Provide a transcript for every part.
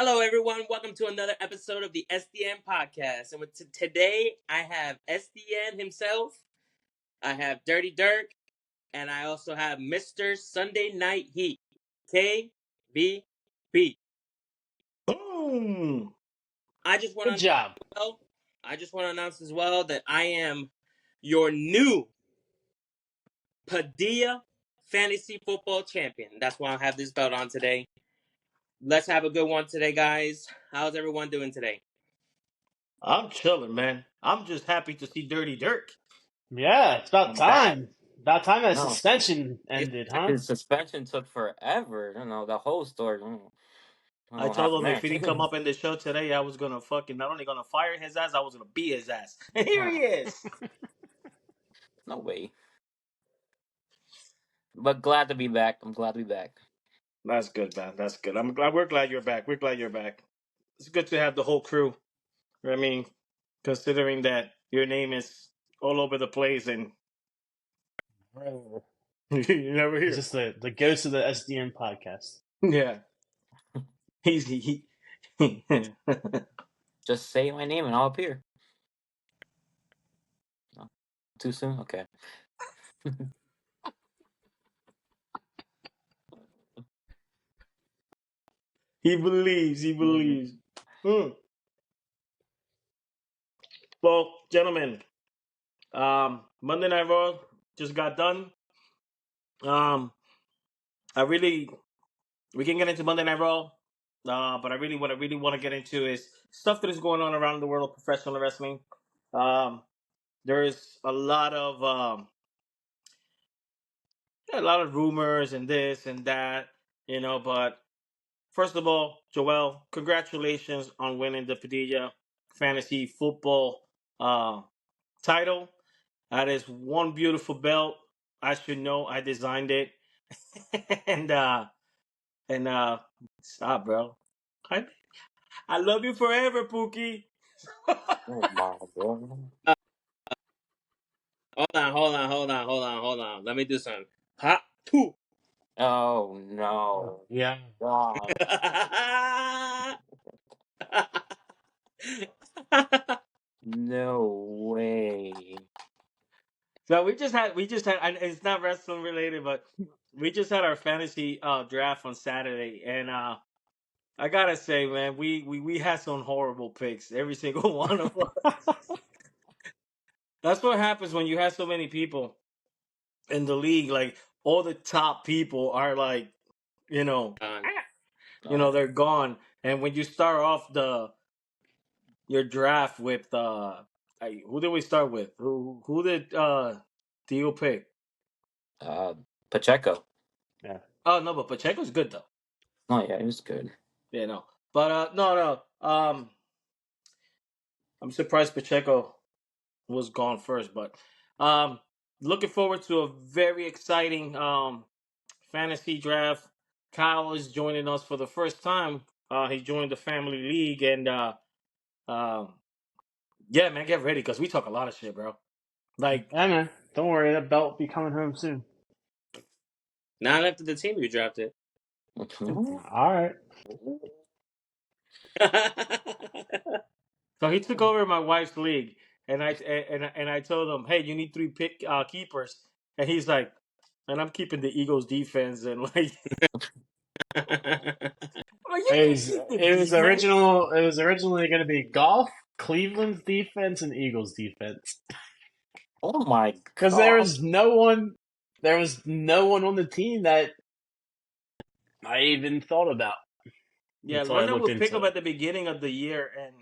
Hello, everyone. Welcome to another episode of the SDN Podcast. And today, I have SDN himself, I have Dirty Dirk, and I also have Mr. Sunday Night Heat, KBB. Boom! I just want Good job. to announce as well that I am your new Padilla Fantasy Football Champion. That's why I have this belt on today. Let's have a good one today, guys. How's everyone doing today? I'm chilling, man. I'm just happy to see Dirty Dirk. Yeah, it's about I'm time. About time that No. suspension ended, huh? His suspension took forever. The whole story. I don't know I what told him happened if he didn't come up in the show today, I was gonna fucking not only gonna fire his ass, I was gonna beat his ass. And here he is. No way. But glad to be back. I'm glad to be back. That's good, man. That's good. I'm glad. We're glad you're back. We're glad you're back. It's good to have the whole crew. I mean, considering that your name is all over the place and you never hear. It's just the ghost of the SDN podcast. Yeah. He Just say my name and I'll appear. No. Too soon? Okay. He believes. Well, gentlemen, Monday Night Raw just got done. We can get into Monday Night Raw, but I really want to get into is stuff that is going on around the world of professional wrestling. There is a lot of rumors and this and that, But first of all, Joel, congratulations on winning the Padilla Fantasy Football title. That is one beautiful belt. I should know. I designed it, and stop, bro. I love you forever, Pookie. Oh my god. Hold on. Let me do something. Hot two. Oh no. Yeah. God. No way. So we just had, and it's not wrestling related, but we just had our fantasy draft on Saturday, and I gotta say, man, we had some horrible picks, every single one of us. That's what happens when you have so many people in the league. Like all the top people are like, you know, they're gone. And when you start off your draft with who did we start with? Who did Theo pick? Pacheco. Yeah. Oh no, but Pacheco's good though. Oh yeah, he was good. Yeah, no. But no. I'm surprised Pacheco was gone first, but looking forward to a very exciting fantasy draft. Kyle is joining us for the first time. He joined the family league, and yeah, man, get ready because we talk a lot of shit, bro. Like, Yeah, man. Don't worry, that belt will be coming home soon. Not after the team you drafted. All right. so he took over my wife's league, and I told him, hey, you need 3 keepers, and he's like, and I'm keeping the Eagles defense, and like. It was originally going to be golf, Cleveland's defense, and Eagles defense. Oh my god. Because there was no one on the team that I even thought about. Yeah, until I London looked would pick into up it. at the beginning of the year, and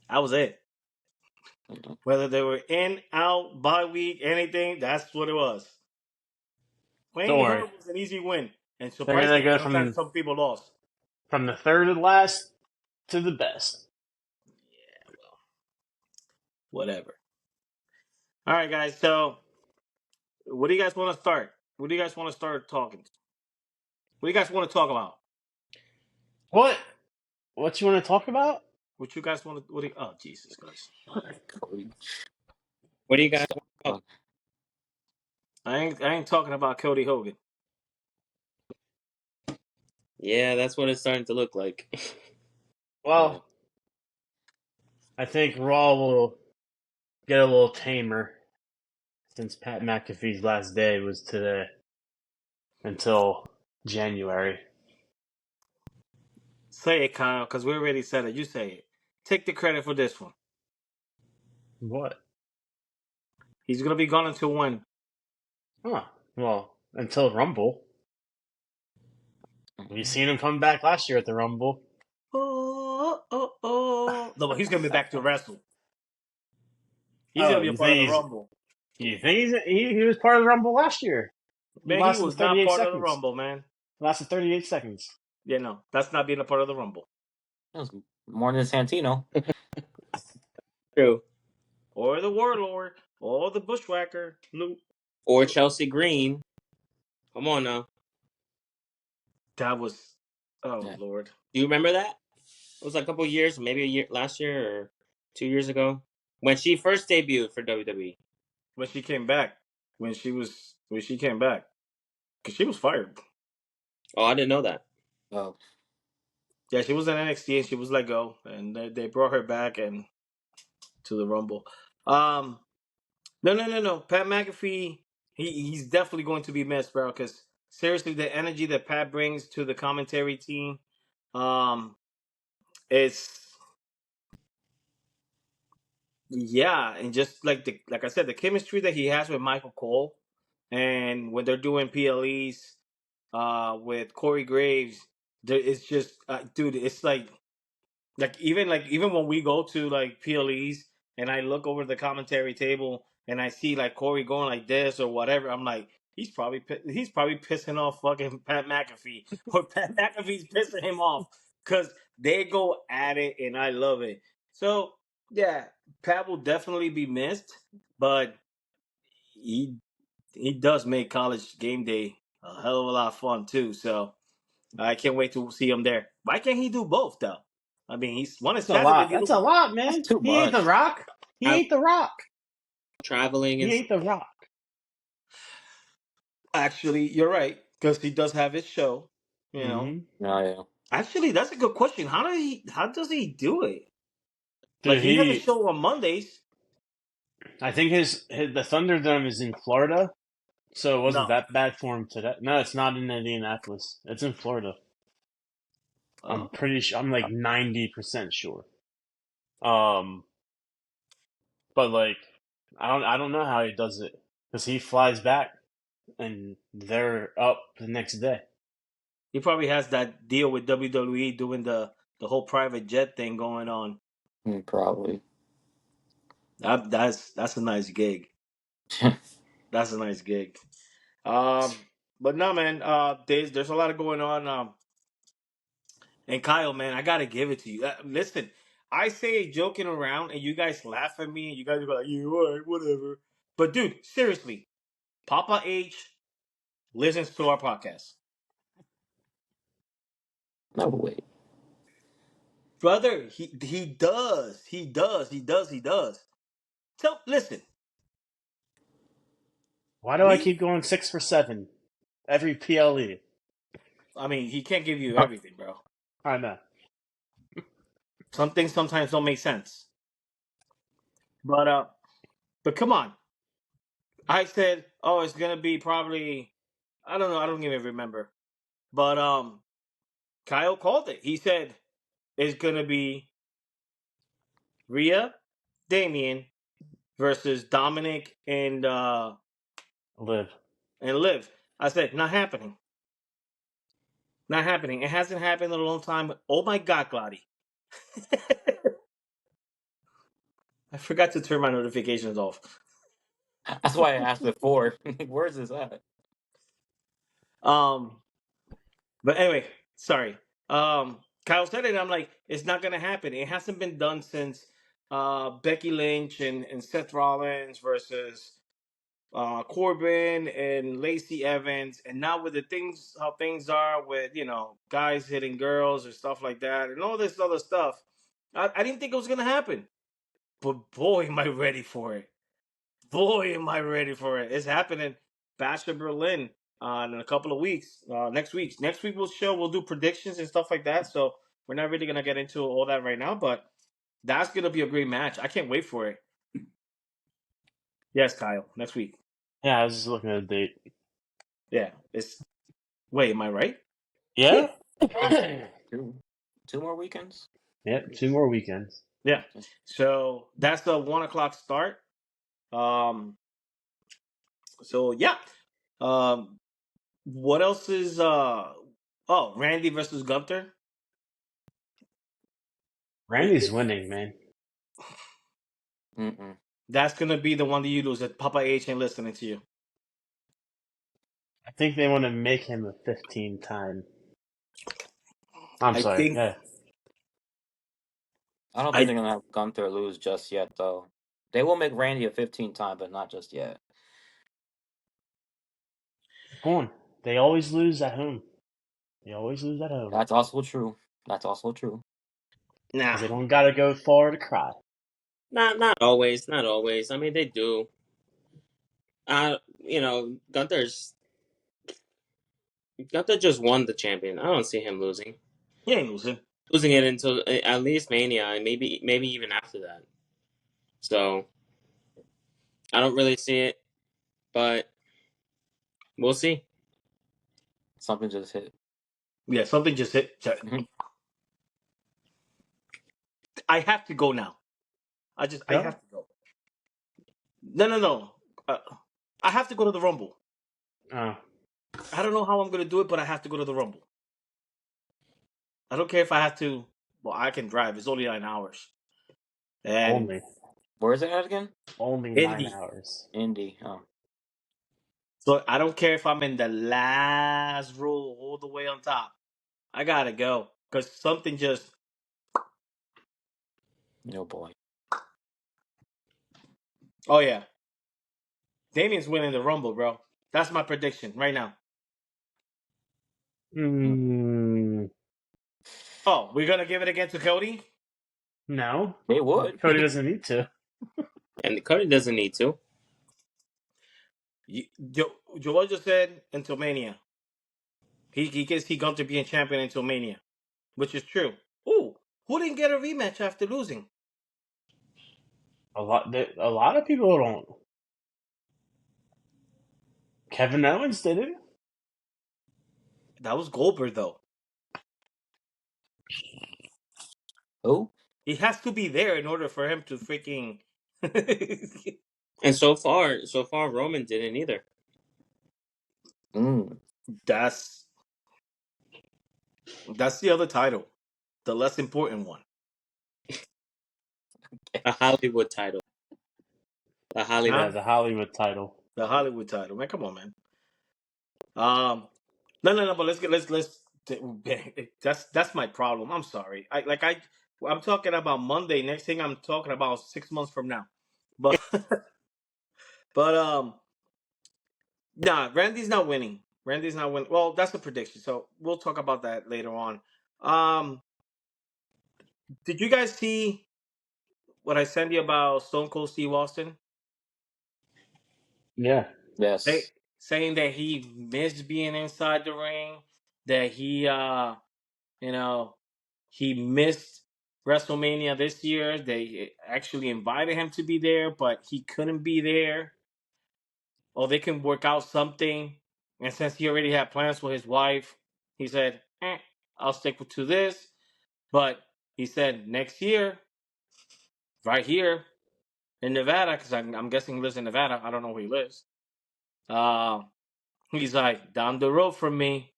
that was it. Whether they were in, out, bye week, anything, that's what it was. Playing Don't her worry. was an easy win, and They're gonna surprisingly, go sometimes some people lost. from the third to last to the best. Yeah, well, whatever. All right, guys. So, what do you guys want to start? What do you guys want to start talking? What do you guys want to talk about? What? What you want to talk about? What you guys want to? What do you, oh, Jesus Christ! What do you guys want? I ain't talking about Cody Hogan. Yeah, that's what it's starting to look like. Well, I think Raw will get a little tamer since Pat McAfee's last day was today until January. Say it, Kyle, because we already said it. You say it. Take the credit for this one. What? He's gonna be gone until when? Huh. Well, until Rumble. You seen him come back last year at the Rumble. Oh. No, but he's gonna be back to wrestle. He's Oh, gonna be a part of the Rumble. you think he was part of the Rumble last year? He Man, he lasted was not 38 part seconds. of the Rumble, man. Lasted 38 seconds. Yeah, no, that's not being a part of the Rumble. That was more than Santino. True. Or the Warlord, or the Bushwhacker. No, Or Chelsea Green. Come on now. that was. Oh Yeah. Lord. Do you remember that? It was like a couple years, maybe a year last year or 2 years ago, when she first debuted for WWE. When she came back, when she came back, because she was fired. Oh, I didn't know that. Oh, Yeah, she was in NXT and she was let go, and they brought her back and to the Rumble. No. Pat McAfee, he's definitely going to be missed, bro. Because seriously, the energy that Pat brings to the commentary team, it's yeah, and just like I said, the chemistry that he has with Michael Cole, and when they're doing PLEs, with Corey Graves, it's just, dude, it's like even when we go to like PLEs and I look over the commentary table and I see like Corey going like this or whatever, I'm like, he's probably pissing off fucking Pat McAfee, or Pat McAfee's pissing him off, because they go at it and I love it. So yeah, Pat will definitely be missed, but he he does make college game day a hell of a lot of fun too. So I can't wait to see him there. Why can't he do both though? I mean, he's one is That's a Saturday. lot. That's a lot, that's man. too He ain't The much. Rock. He I- ain't The Rock. Traveling and He ain't The Rock. Actually, you're right, because he does have his show. You know, Mm-hmm. Oh, yeah. actually, that's a good question. How does he do it? Like Dude, he has a show on Mondays. I think his the Thunderdome is in Florida, so it wasn't No, that bad for him today. No, it's not in Indianapolis. It's in Florida. I'm oh, pretty sure. I'm like 90% sure. Um, but like, I don't know how he does it because he flies back and they're up the next day. he probably has that deal with WWE doing the whole private jet thing going on. Probably. That's a nice gig. That's a nice gig. Um, but no, man. There's a lot of going on. And Kyle, man, I gotta give it to you. Listen, I say it joking around, and you guys laugh at me, and you guys go like, "You all right, whatever." But dude, seriously, Papa H listens to our podcast, No way. brother. He does, he does. So listen, Why do I we. keep going 6 for 7 every PLE? I mean, he can't give you everything, bro. I know. Some things sometimes don't make sense. But but come on. I said, oh, it's gonna be probably. I don't know. I don't even remember. But Kyle called it. He said it's gonna be Rhea, Damian versus Dominik Live. and Liv. I said, not happening. Not happening. It hasn't happened in a long time. Oh my god, Glotty. I forgot to turn my notifications off. That's why I asked before. Where's this at? Um, but anyway, sorry. Kyle said it. I'm like, it's not gonna happen. It hasn't been done since Becky Lynch and Seth Rollins versus Corbin and Lacey Evans, and now with the things how things are with guys hitting girls or stuff like that, and all this other stuff, I didn't think it was gonna happen. But boy, am I ready for it! Boy, am I ready for it! It's happening. Bachelor Berlin. in a couple of weeks. Next week we'll do predictions and stuff like that. So we're not really gonna get into all that right now, but that's gonna be a great match. I can't wait for it. Yes, Kyle. Next week. Yeah, I was just looking at the date. Yeah. Wait, am I right? Yeah. Two more weekends. Yep, 2 more weekends. Yeah. So that's the 1:00 start. So yeah. What else is Randy versus Gunther? Randy's winning, man. Mm-mm. That's gonna be the one that you lose. That Papa H ain't listening to you. I think they want to make him a 15-time. I'm I sorry. think Yeah. I don't think they're gonna have Gunther lose just yet, though. They will make Randy a 15-time, but not just yet. Come on. They always lose at home. That's also true. nah. They don't gotta go far to cry. Not always. Not always. I mean, they do. Gunther just won the champion. I don't see him losing. He ain't losing. Losing it until at least Mania, and maybe even after that. So I don't really see it, but we'll see. Something just hit. Yeah, something just hit. I have to go now. I have to go. No. I have to go to the Rumble. Oh. I don't know how I'm gonna do it, but I have to go to the Rumble. I don't care if I have to. Well, I can drive. It's only 9 hours. And Only. Where is it at again? Only Indy. 9 hours. Indy. Oh. So I don't care if I'm in the last row all the way on top. I gotta go because something just. No boy. Oh yeah, Damian's winning the Rumble, bro. That's my prediction right now. Oh, we're gonna give it again to Cody? No. They would. Cody doesn't need to. And Cody doesn't need to. Joel just said until Mania. He can see Gunther being champion until Mania, which is true. Ooh, who didn't get a rematch after losing? A lot of people don't. Kevin Owens didn't. That was Goldberg, though. Who? He has to be there in order for him to freaking. And so far, Roman didn't either. That's the other title, the less important one. A Hollywood title. The Hollywood. Yeah, the Hollywood title. The Hollywood title, man. Come on, man. No. But let's. That's my problem. I'm sorry. I'm talking about Monday. Next thing I'm talking about 6 months from now. But nah. Randy's not winning. Well, that's a prediction. So we'll talk about that later on. Did you guys see what I sent you about Stone Cold Steve Austin? Yeah. Yes. Saying that he missed being inside the ring, that he he missed WrestleMania this year. They actually invited him to be there, but he couldn't be there. Or they can work out something. And since he already had plans with his wife, he said, I'll stick to this. But he said next year, right here in Nevada, because I'm guessing he lives in Nevada. I don't know where he lives. He's like, down the road from me.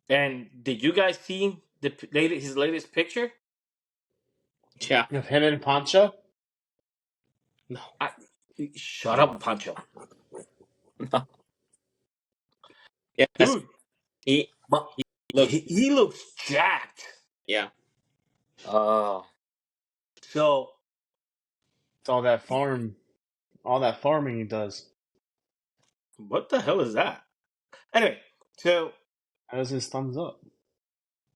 And did you guys see his latest picture? Yeah. Of him and Pancho? No. Shut up, Pancho. Yeah, Dude. He looks jacked. Yeah. So it's all that farming he does. What the hell is that? Anyway, so has his thumbs up.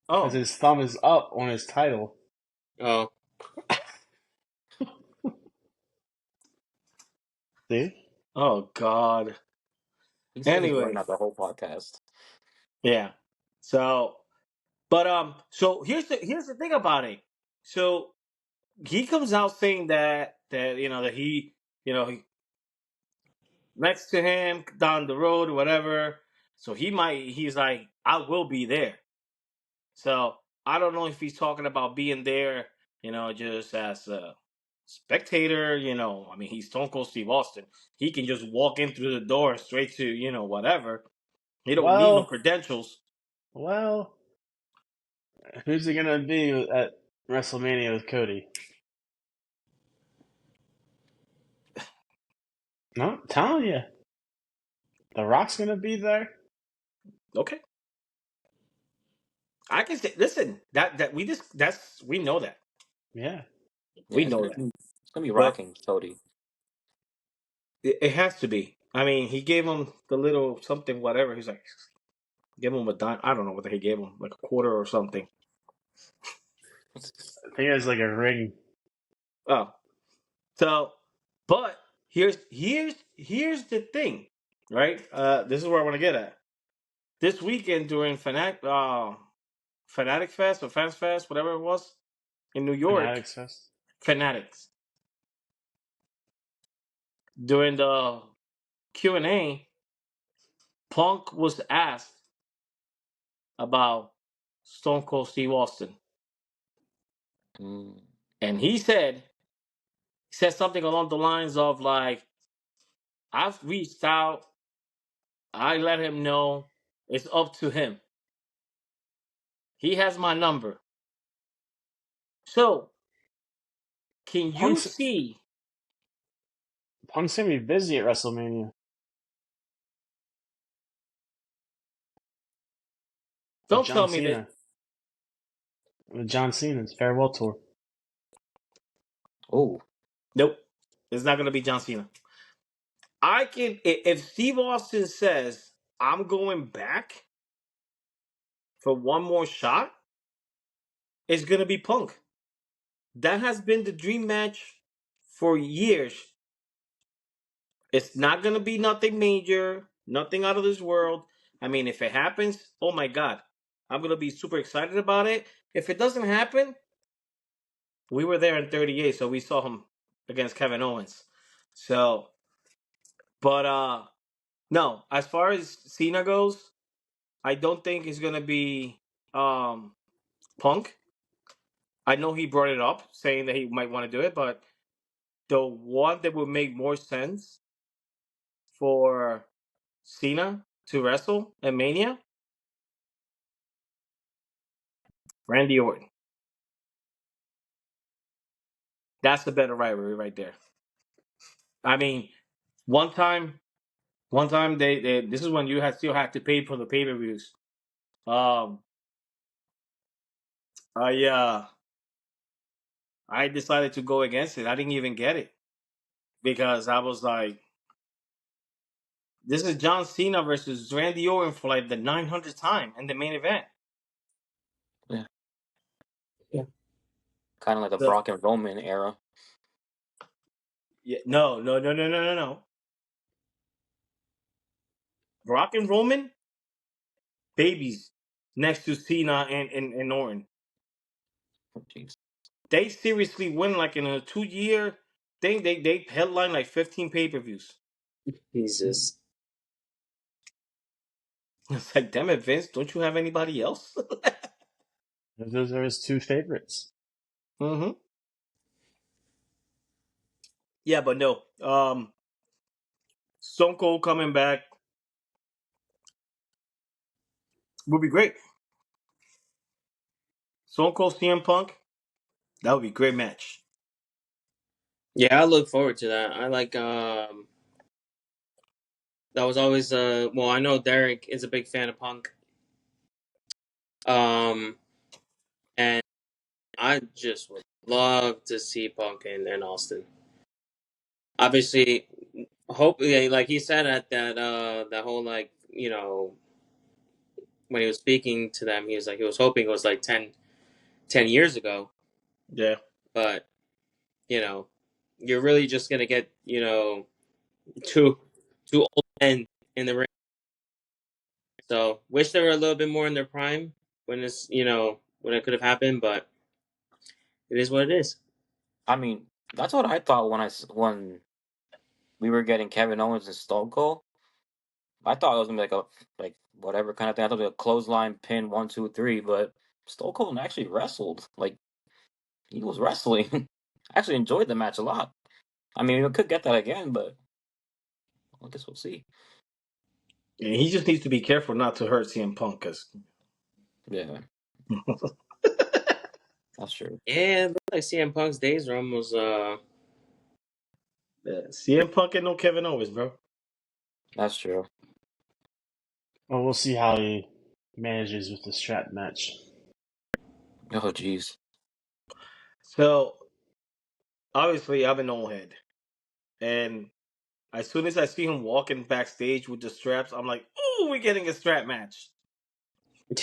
Oh, because his thumb is up on his title. Oh. See? Oh God. He said he's running Anyway, out the whole podcast. yeah. So, but so here's the thing about it. So he comes out saying that that he he, next to him down the road or whatever. So he's like, I will be there. So I don't know if he's talking about being there, just as a spectator. I mean, he's Stone Cold Steve Austin. He can just walk in through the door straight to whatever. He don't need no Well, credentials. well, who's it gonna be at WrestleMania with Cody? No, I'm telling you, The Rock's gonna be there. Okay, I can say. Listen, we know that. Yeah, We Yeah, know that. it's gonna be But rocking, Cody. it has to be. I mean, he gave him the little something, whatever. He's like, give him a dime. I don't know what he gave him, like a quarter or something. I think it's like a ring. Oh, so, but here's the thing, right? This is where I want to get at. This weekend during Fanatic Fest or Fans Fest, whatever it was, in New York, Fanatics Fest. Fanatics, during the Q&A, Punk was asked about Stone Cold Steve Austin, Mm. and he said something along the lines of like, I've reached out, I let him know it's up to him. He has my number. So, can you Punk's see? Punk's gonna be busy at WrestleMania with Don't John tell me that. Cena. With John Cena's farewell tour. Oh, Nope, it's not going to be John Cena. I can if Steve Austin says I'm going back for one more shot, it's going to be Punk. That has been the dream match for years. It's not going to be nothing major, nothing out of this world. I mean, if it happens, oh my God, I'm going to be super excited about it. If it doesn't happen, we were there in 38, so we saw him against Kevin Owens. So, but no, as far as Cena goes, I don't think it's gonna be Punk. I know he brought it up, saying that he might want to do it, but the one that would make more sense for Cena to wrestle at Mania, Randy Orton. That's the better rivalry right there. I mean, one time, they this is when you still have to pay for the pay per views. Um, I I decided to go against it. I didn't even get it because I was like, this is John Cena versus Randy Orton for like the 900th time in the main event. yeah. Yeah. Kind of like the The, Brock and Roman era. yeah, no. Brock and Roman, babies next to Cena and Orton. Oh, jeez. They seriously win like in a 2 year thing. They headline like 15 pay per views. Jesus. It's like, damn it, Vince, don't you have anybody else? Those are his two favorites. Mm-hmm. Yeah, but no. Stone Cold coming back would be great. Stone Cold CM Punk, that would be a great match. Yeah, I look forward to that. I like that was always well, I know Derek is a big fan of Punk. And I just would love to see Punk in Austin. Obviously, hope like he said at that whole like, when he was speaking to them, he was like he was hoping it was like 10 years ago. Yeah. But, you're really just gonna get, two old men in the ring So wish they were a little bit more in their prime when when it could have happened, but it is what it is. I mean, that's what I thought when we were getting Kevin Owens and Stone Cold. I thought it was gonna be like whatever kind of thing. I thought it was a clothesline pin 1, 2, 3, but Stone Cold actually wrestled. Like he was wrestling. I actually enjoyed the match a lot. I mean, we could get that again, but I guess we'll see. And he just needs to be careful not to hurt CM Punk, because Yeah, that's true. Yeah, it looks like CM Punk's days are almost CM Punk and no Kevin Owens, bro. That's true. Well, we'll see how he manages with the strap match. Oh, jeez. So obviously, I'm an old head, and as soon as I see him walking backstage with the straps, I'm like, "Oh, we're getting a strap match."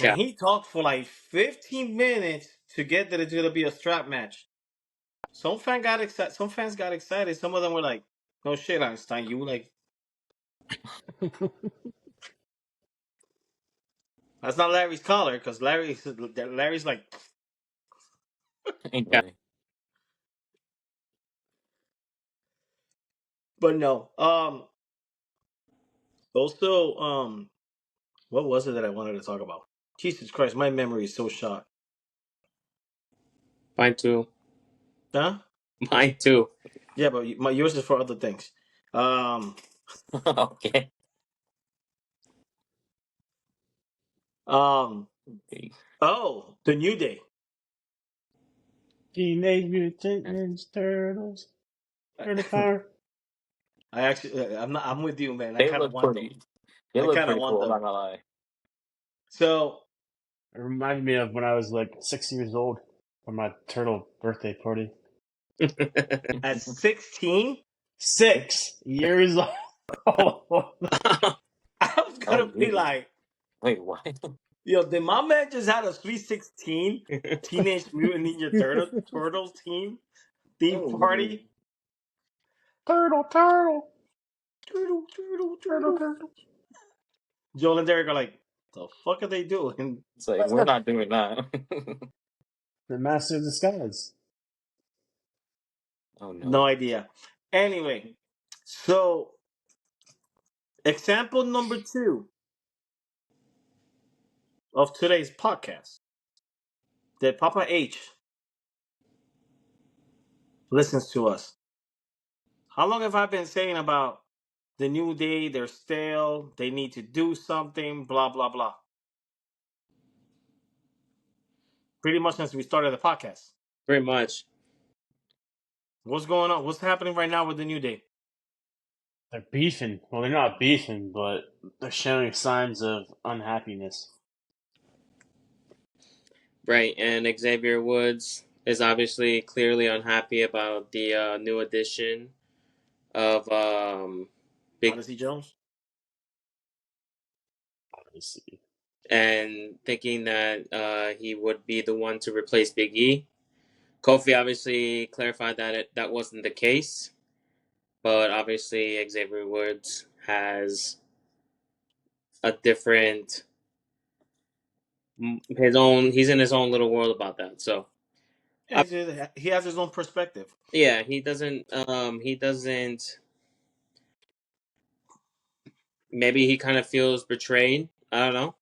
yeah. And he talked for like 15 minutes to get that it's gonna be a strap match. Some fans got excited. Some of them were like, "No shit, Einstein, you like." That's not Larry's collar, because Larry's like. Ain't Yeah. funny. But no. Also, what was it that I wanted to talk about? Jesus Christ, my memory is so shot. Mine too. Huh? Mine too. Yeah, but yours is for other things. Okay. Oh, the New Day. Teenage Mutant Ninja Turtles. Turtle Power. I'm with you, man. I They kind of look want them. pretty. They I look kind of pretty want cool. I'm them. not gonna lie. So It reminded me of when I was like 6 years old for my turtle birthday party. at 16, 6 years old. I was Oh, gonna be jeez. like, Wait, what? yo, did my man just had a Sweet 16 Teenage Mutant Ninja Turtles theme Oh, party? Turtle, turtle, Turtle, turtle, turtle, turtle. turtle. Joel and Derek are like, the fuck are they doing? it's like we're not doing that. The Master of Disguise. Oh No no. idea. Anyway, so example number 2 of today's podcast that Papa H listens to us. How long have I been saying about the New Day? They're stale. They need to do something. Blah blah blah. Pretty much since we started the podcast. Pretty much. What's going on? What's happening right now with the New Day? They're beefing. Well, they're not beefing, but they're showing signs of unhappiness. Right, and Xavier Woods is obviously clearly unhappy about the new addition of Big Odyssey Jones. Obviously. and thinking that he would be the one to replace Big E. Kofi obviously clarified that that wasn't the case, but obviously Xavier Woods has a different his own. He's in his own little world about that. So Yeah, he has his own perspective. yeah, he doesn't. He doesn't. Maybe he kind of feels betrayed. I don't know.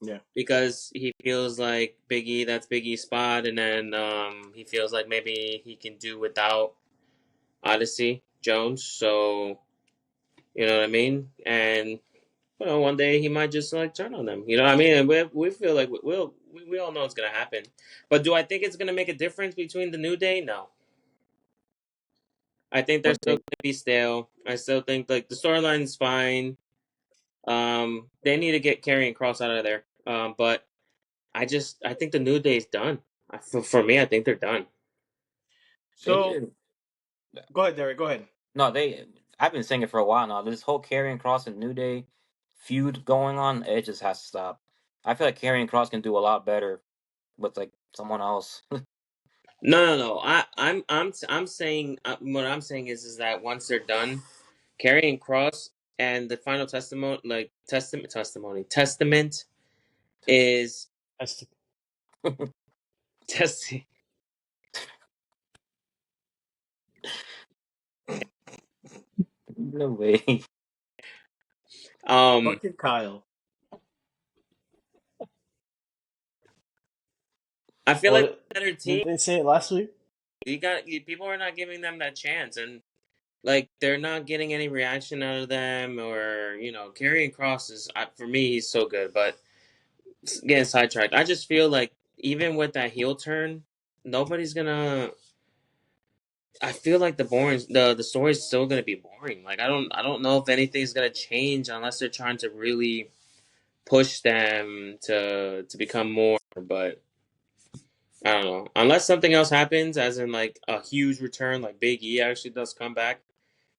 Yeah. Because he feels like Biggie, that's Biggie's spot, and then he feels like maybe he can do without Odyssey Jones. So you know what I mean? And one day he might just like turn on them. You know what I mean? And we feel like we all know it's gonna happen. But do I think it's gonna make a difference between the New Day? No. I think they're But still gonna be stale. I still think like the storyline is fine. They need to get Karrion Kross out of there. But I think the New Day's done. For me, I think they're done. they So need go ahead, Derek. Go ahead. no, they. I've been saying it for a while now. This whole Karrion Kross and New Day feud going on, it just has to stop. I feel like Karrion Kross can do a lot better with like someone else. No. I'm saying what I'm saying is that once they're done, Karrion Kross and the final testament, like testament is That's testing. No way. Fucking Kyle. I feel like what better team. did they say it last week? People are not giving them that chance, and like they're not getting any reaction out of them, or Karrion Kross is for me he's so good, but getting sidetracked. I just feel like even with that heel turn, nobody's gonna. I feel like the story is still gonna be boring. Like I don't know if anything's gonna change unless they're trying to really push them to become more, but I don't know. Unless something else happens, as in like a huge return, like Big E actually does come back,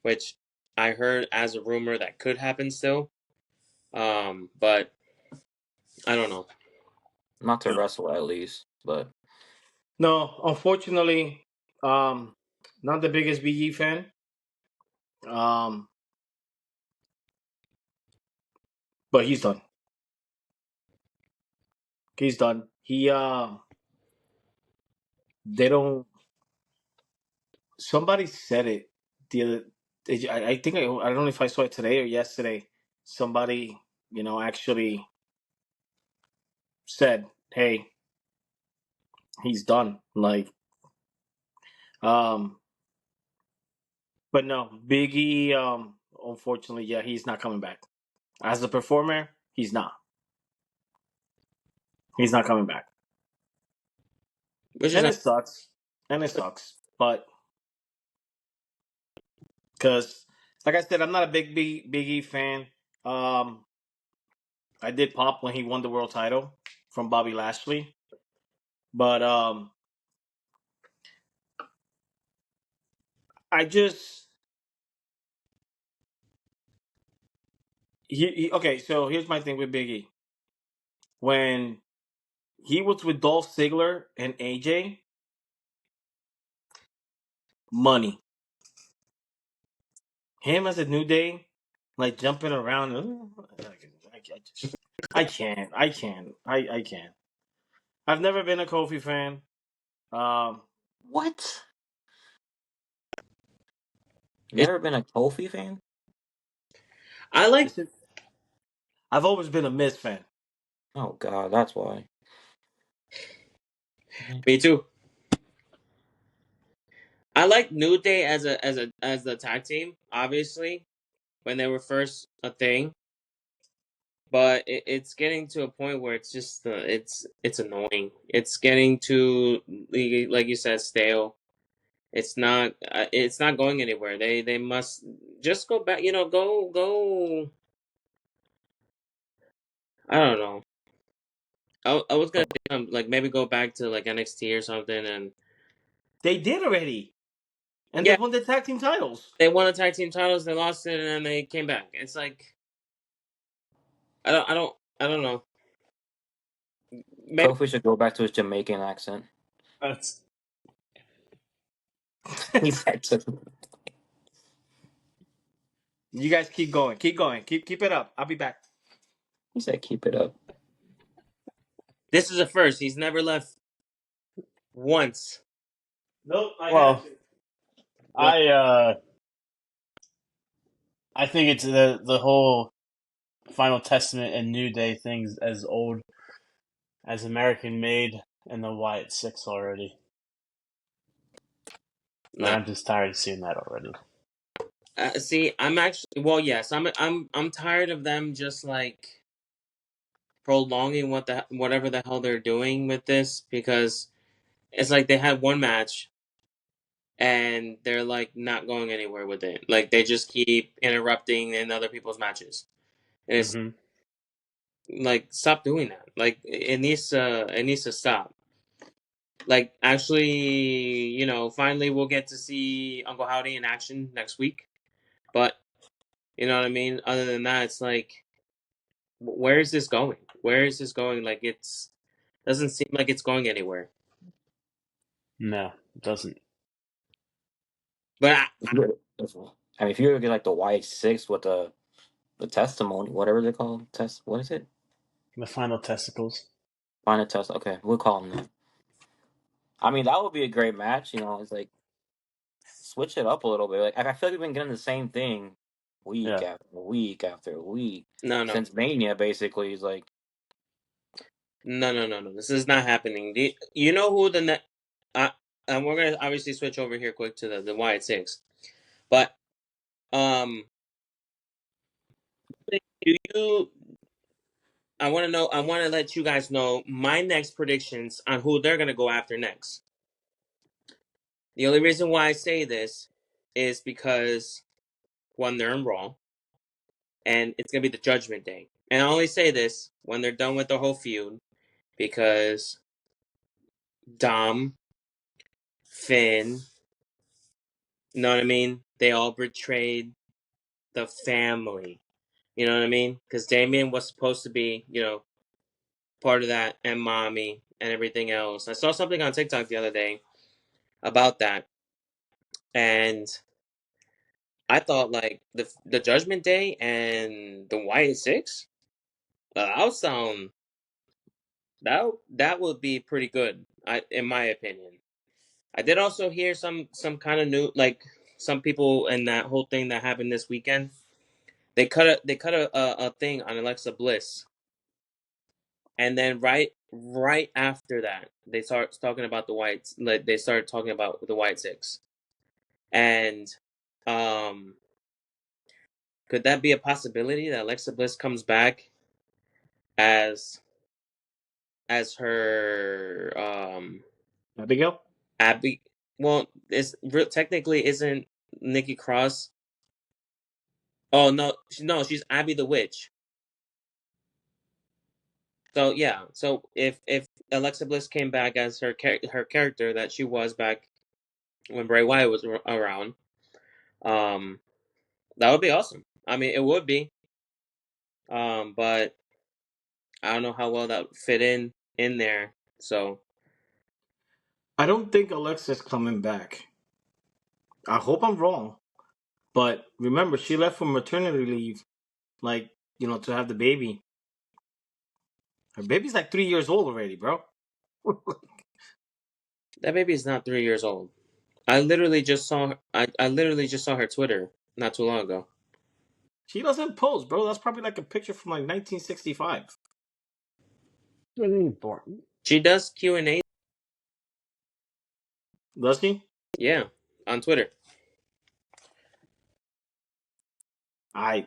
which I heard as a rumor that could happen still. But I don't know. Not to wrestle at least, but No, unfortunately, not the biggest BE fan. But he's done. He's done. They don't. Somebody said it the other. I think I don't know if I saw it today or yesterday. Somebody, actually said, "Hey, he's done." Like, um, but no, Biggie. Unfortunately, yeah, he's not coming back as a performer. He's not. He's not coming back, Which is and it sucks. And it sucks, but because, like I said, I'm not a Biggie fan. Um, I did pop when he won the world title from Bobby Lashley, but I just okay. So here's my thing with Biggie. When he was with Dolph Ziggler and AJ, money. Him as a New Day, like jumping around. I can't. I can't. I've never been a Kofi fan. Um, what? Never been a Kofi fan? I like. I've always been a Miz fan. Oh god, that's why. Me too. I like New Day as the tag team, obviously, when they were first a thing. But it's getting to a point where it's just it's annoying. It's getting to, like you said, stale. It's not going anywhere. They must just go back. Go. I don't know. I was gonna say like maybe go back to like NXT or something, and They did already, and they yeah, won the tag team titles. they won the tag team titles, they lost it, and then they came back. It's like I don't know. Maybe Kofi should go back to his Jamaican accent. That's He's You guys keep going. Keep going. Keep it up. I'll be back. He said keep it up. this is a first. He's never left once. Nope, I well. had to. I think it's the whole Final Testament and New Day things as old as American made and the Wyatt Six already. No. I'm just tired of seeing that already. See, I'm actually yes, I'm tired of them just like prolonging whatever the hell they're doing with this, because it's like they had one match and they're like not going anywhere with it. Like they just keep interrupting in other people's matches. And it's like, stop doing that. Like it needs to stop. Like actually, finally we'll get to see Uncle Howdy in action next week. But you know what I mean? Other than that, it's like, where is this going? Where is this going? Like it's doesn't seem like it's going anywhere. No, it doesn't. But I mean, if you were to get like the Wyatt Six with the the testimony, whatever they call it. What is it? The final testicles. Final test. Okay, we'll call them that. I mean, that would be a great match. You know, it's like switch it up a little bit. Like I feel like we've been getting the same thing week Yeah. after week after week No. since Mania. Basically, is like No. This is not happening. You know who the net? And we're gonna obviously switch over here quick to the Wyatt Six, but do you? I want to know. I want to let you guys know my next predictions on who they're gonna go after next. The only reason why I say this is because one, they're in Raw, and it's gonna be the Judgment Day. And I only say this when they're done with the whole feud because Dom, Finn, you know what I mean? They all betrayed the family. You know what I mean? Because Damian was supposed to be, part of that, and mommy and everything else. I saw something on TikTok the other day about that, and I thought like the Judgment Day and the Wyatt Six, that would sound that would be pretty good. In my opinion, I did also hear some kind of new like some people in that whole thing that happened this weekend. They cut a thing on Alexa Bliss, and then right after that, they start talking about the whites. Like they started talking about the White Six, and um, could that be a possibility that Alexa Bliss comes back as her Abigail? Abby? Well, technically isn't Nikki Cross? Oh no, she's Abby the Witch. So yeah, so if Alexa Bliss came back as her character that she was back when Bray Wyatt was around, um, that would be awesome. I mean, it would be, but I don't know how well that would fit in there. So I don't think Alexa's coming back. I hope I'm wrong. But remember, she left for maternity leave, like, to have the baby. Her baby's like 3 years old already, bro. that baby is not 3 years old. I literally just saw I literally just saw her Twitter not too long ago. She doesn't post, bro. That's probably like a picture from like 1965. She does Q&A, Does she? yeah, on Twitter. I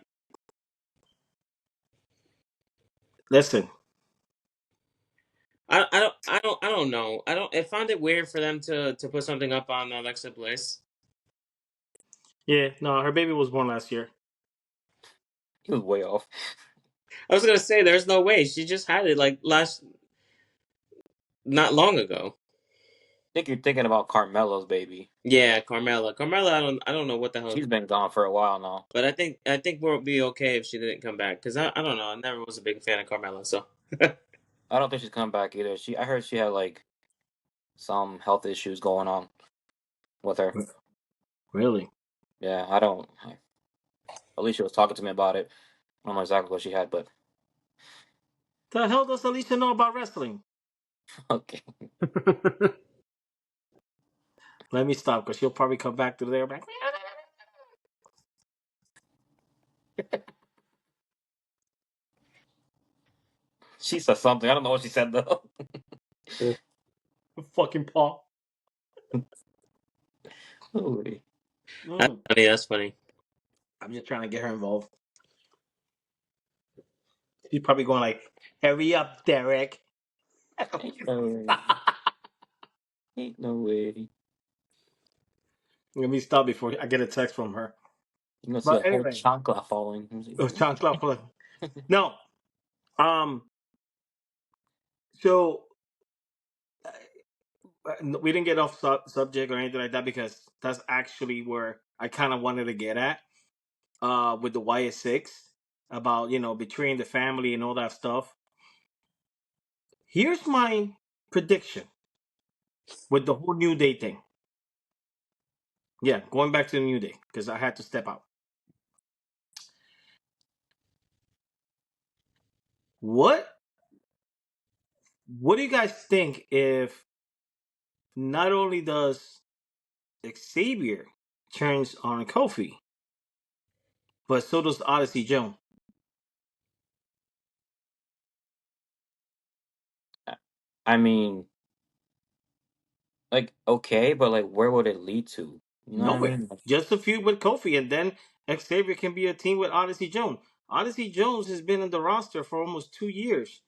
listen. I don't know. I found it weird for them to put something up on Alexa Bliss. Yeah, no, her baby was born last year. he was way off. I was gonna say there's no way she just had it like not long ago. I think you're thinking about Carmelo's baby. Yeah, Carmella. I don't know what the hell. She's been gone for a while now. But I think we'll be okay if she didn't come back because I don't know. I never was a big fan of Carmella. So I don't think she's coming back either. I heard she had like some health issues going on with her. Really? Yeah, I don't. Alicia was talking to me about it. I don't know exactly what she had, but The hell does Alicia know about wrestling? okay. Let me stop because she'll probably come back to there back. She said something. I don't know what she said though. Fucking Paul. Holy. that's funny. I'm just trying to get her involved. She's probably going like, "Hurry up, Derek." Ain't no way. Ain't no way. Let me stop before I get a text from her. You're gonna see a But whole anyway, chancla following. no. Um. So we didn't get off subject or anything like that because that's actually where I kind of wanted to get at. With the Wyatt Six about betraying the family and all that stuff. Here's my prediction with the whole New Day thing. Yeah, going back to the New Day because I had to step out. What do you guys think if not only does Xavier turns on Kofi, but so does Odyssey Jones? I mean, like, okay, but like, where would it lead to? You know what I Nowhere. mean? Just a feud with Kofi, and then Xavier can be a team with Odyssey Jones. Odyssey Jones has been in the roster for almost 2 years.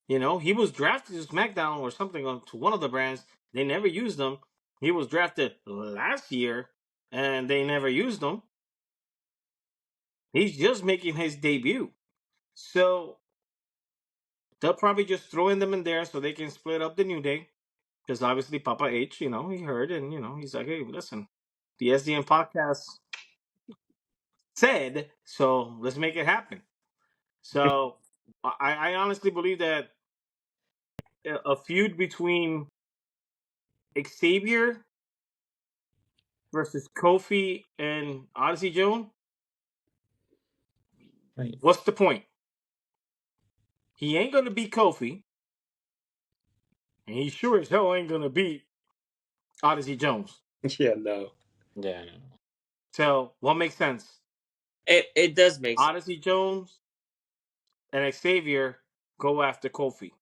You know, he was drafted to SmackDown or something to one of the brands. They never used him. He was drafted last year, and they never used him. He's just making his debut. So they'll probably just throw them in there so they can split up the New Day. Because obviously Papa H, he heard and, he's like, hey, listen, the SDN podcast said, so let's make it happen. So I honestly believe that a feud between Xavier versus Kofi and Odyssey Jones, Right. what's the point? He ain't gonna beat Kofi, and he sure as hell ain't gonna beat Odyssey Jones. Yeah, no. Yeah, I know. So what makes sense? It does make sense. Odyssey Jones and Xavier go after Kofi.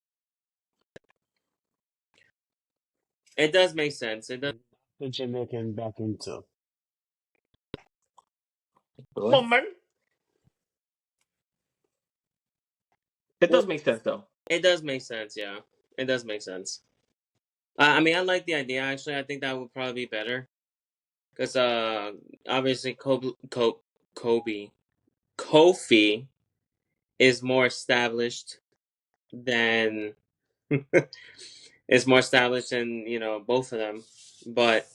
It does make sense. It does. What you making back into? Come Really? on, man. It Well, does make sense though. it does make sense. Yeah, it does make sense. I mean, I like the idea. Actually, I think that would probably be better because obviously Kofi is more established than is more established than both of them. But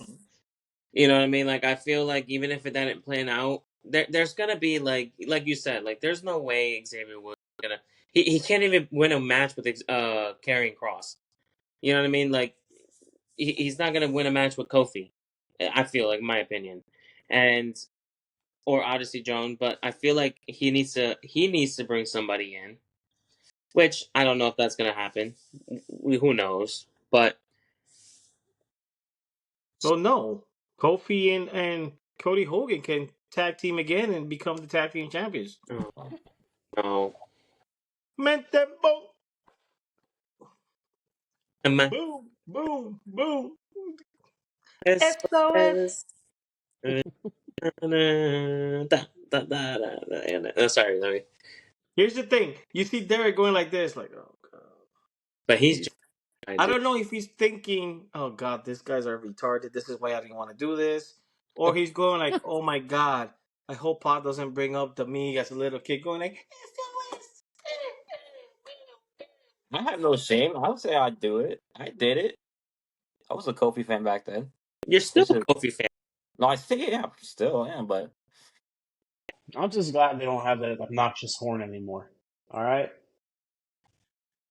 you know what I mean. Like I feel like even if it didn't plan out, there's gonna be like you said, like there's no way Xavier was gonna. He can't even win a match with Karrion Kross. You know what I mean? Like he's not gonna win a match with Kofi. I feel like, my opinion, and or Odyssey Jones, but I feel like he needs to bring somebody in, which I don't know if that's gonna happen. Who knows? But So no, Kofi and Cody Hogan can tag team again and become the tag team champions. oh, no, Mentembo. Am I- Boom, boom, boom. SOS. SOS. Sorry, let me. Here's the thing. You see Derek going like this, like, oh god. But he's He's, trying I to. don't know if he's thinking, oh god, these guys are retarded. This is why I didn't want to do this. Or he's going like, oh my god, I hope Pot doesn't bring up the me as a little kid going like, SOS. I have no shame. I would say I'd do it. I did it. I was a Kofi fan back then. You're still It's a just, Kofi fan. no, I think yeah, still am, but I'm just glad they don't have that obnoxious horn anymore. All right.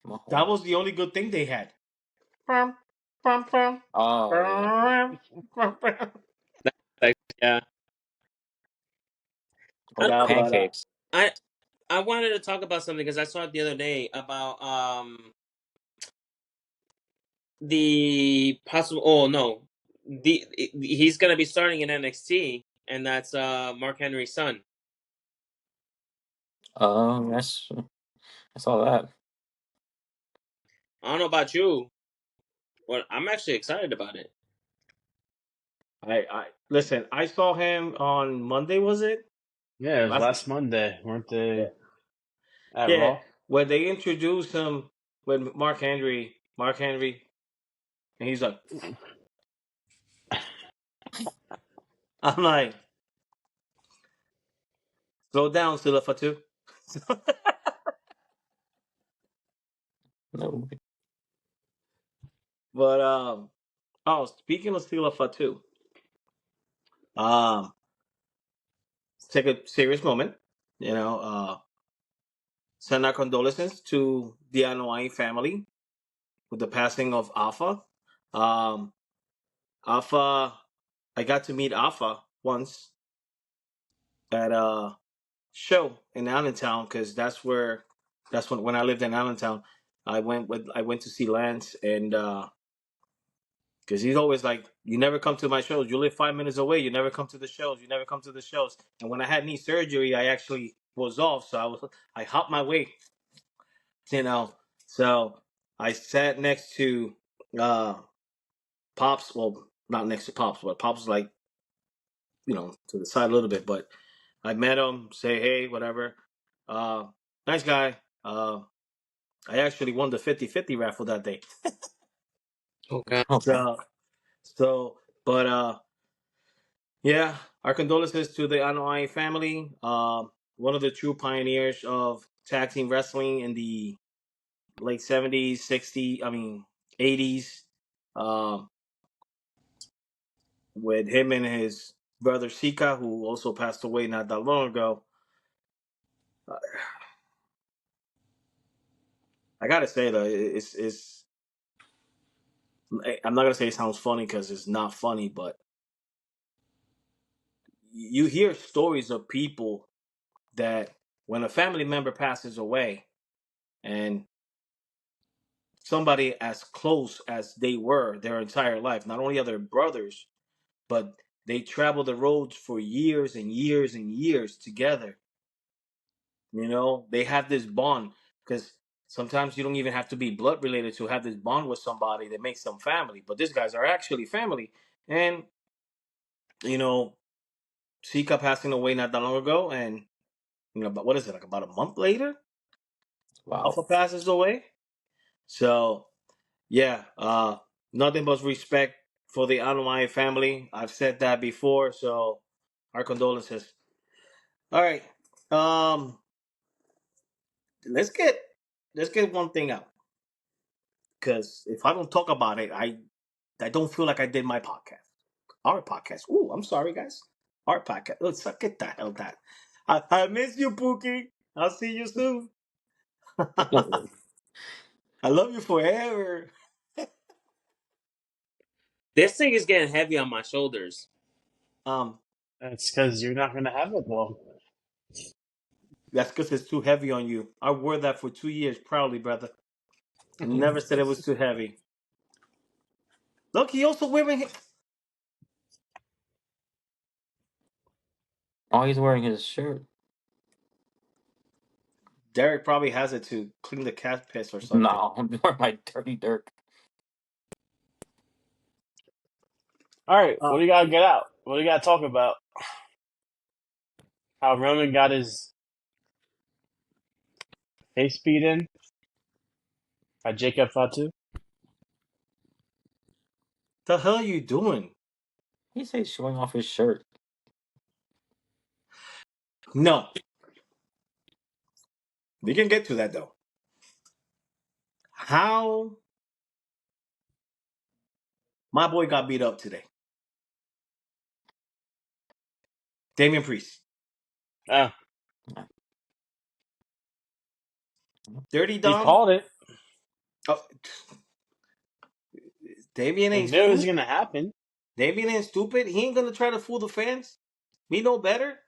I'm a That horn. was the only good thing they had. Brum, brum, brum, Oh yeah. brum, brum, brum. Like, yeah, I Or don't Yeah, know. but pancakes. I wanted to talk about something because I saw it the other day about the possible. Oh no, the he's gonna be starting in NXT, and that's Mark Henry's son. That's I saw that. I don't know about you, but I'm actually excited about it. I listen. I saw him on Monday. Was it Yeah, it was last? last Monday, weren't Yeah, they at yeah. Raw? When they introduced him with Mark Henry, and he's like, I'm like, slow down, Silla Fatu. No. But oh, speaking of Silla Fatu, um, take a serious moment. You know, send our condolences to the Anoa'i family with the passing of Alpha. Um, Alpha, I got to meet Alpha once at show in Allentown because that's when I lived in Allentown. I went to see Lance and because he's always like, you never come to my shows. You live 5 minutes away. You never come to the shows. You never come to the shows. And when I had knee surgery, I actually was off, so I hopped my way, you know. So I sat next to Pops. Well, not next to Pops, but Pops was like, to the side a little bit. But I met him, say hey, whatever. Uh, nice guy. I actually won the 50-50 raffle that day. Okay. Okay. But yeah, our condolences to the Anoa'i family. One of the true pioneers of tag team wrestling in the late 70s, 60s, 80s. Um, with him and his brother Sika, who also passed away not that long ago. I gotta say though, it's I'm not gonna say it sounds funny because it's not funny, but you hear stories of people that when a family member passes away and somebody as close as they were their entire life, not only are they brothers, but they travel the roads for years and years and years together. They have this bond because sometimes you don't even have to be blood related to have this bond with somebody that makes them family. But these guys are actually family. And, you know, Sika passing away not that long ago. And, but what is it, like about a month later? Wow. Alpha passes away. So, yeah, nothing but respect for the Anoa'i family. I've said that before. So, our condolences. All right. Um, let's get one thing out. Because if I don't talk about it, I don't feel like I did my podcast. Our podcast. Ooh, I'm sorry, guys. Our podcast. Let's get the hell that. I miss you, Pookie. I'll see you soon. I love you forever. This thing is getting heavy on my shoulders. Um, That's because you're not gonna have it long. that's because it's too heavy on you. I wore that for 2 years proudly, brother. I never said it was too heavy. Look, he also wearing it. Oh, he's wearing his shirt. Derek probably has it to clean the cat piss or something. No, I'm wearing my Dirty Dirk. All right, what Uh, do you gotta get out? What do you gotta talk about? How Roman got his face beat in by Jacob Fatu? the hell are you doing? He says showing off his shirt. No, we can get to that though. How my boy got beat up today. Damian Priest. Oh, Dirty he Dom. called it. Oh, Damian He ain't knew it was stupid. gonna happen. Damian ain't stupid. He ain't gonna try to fool the fans. We know better.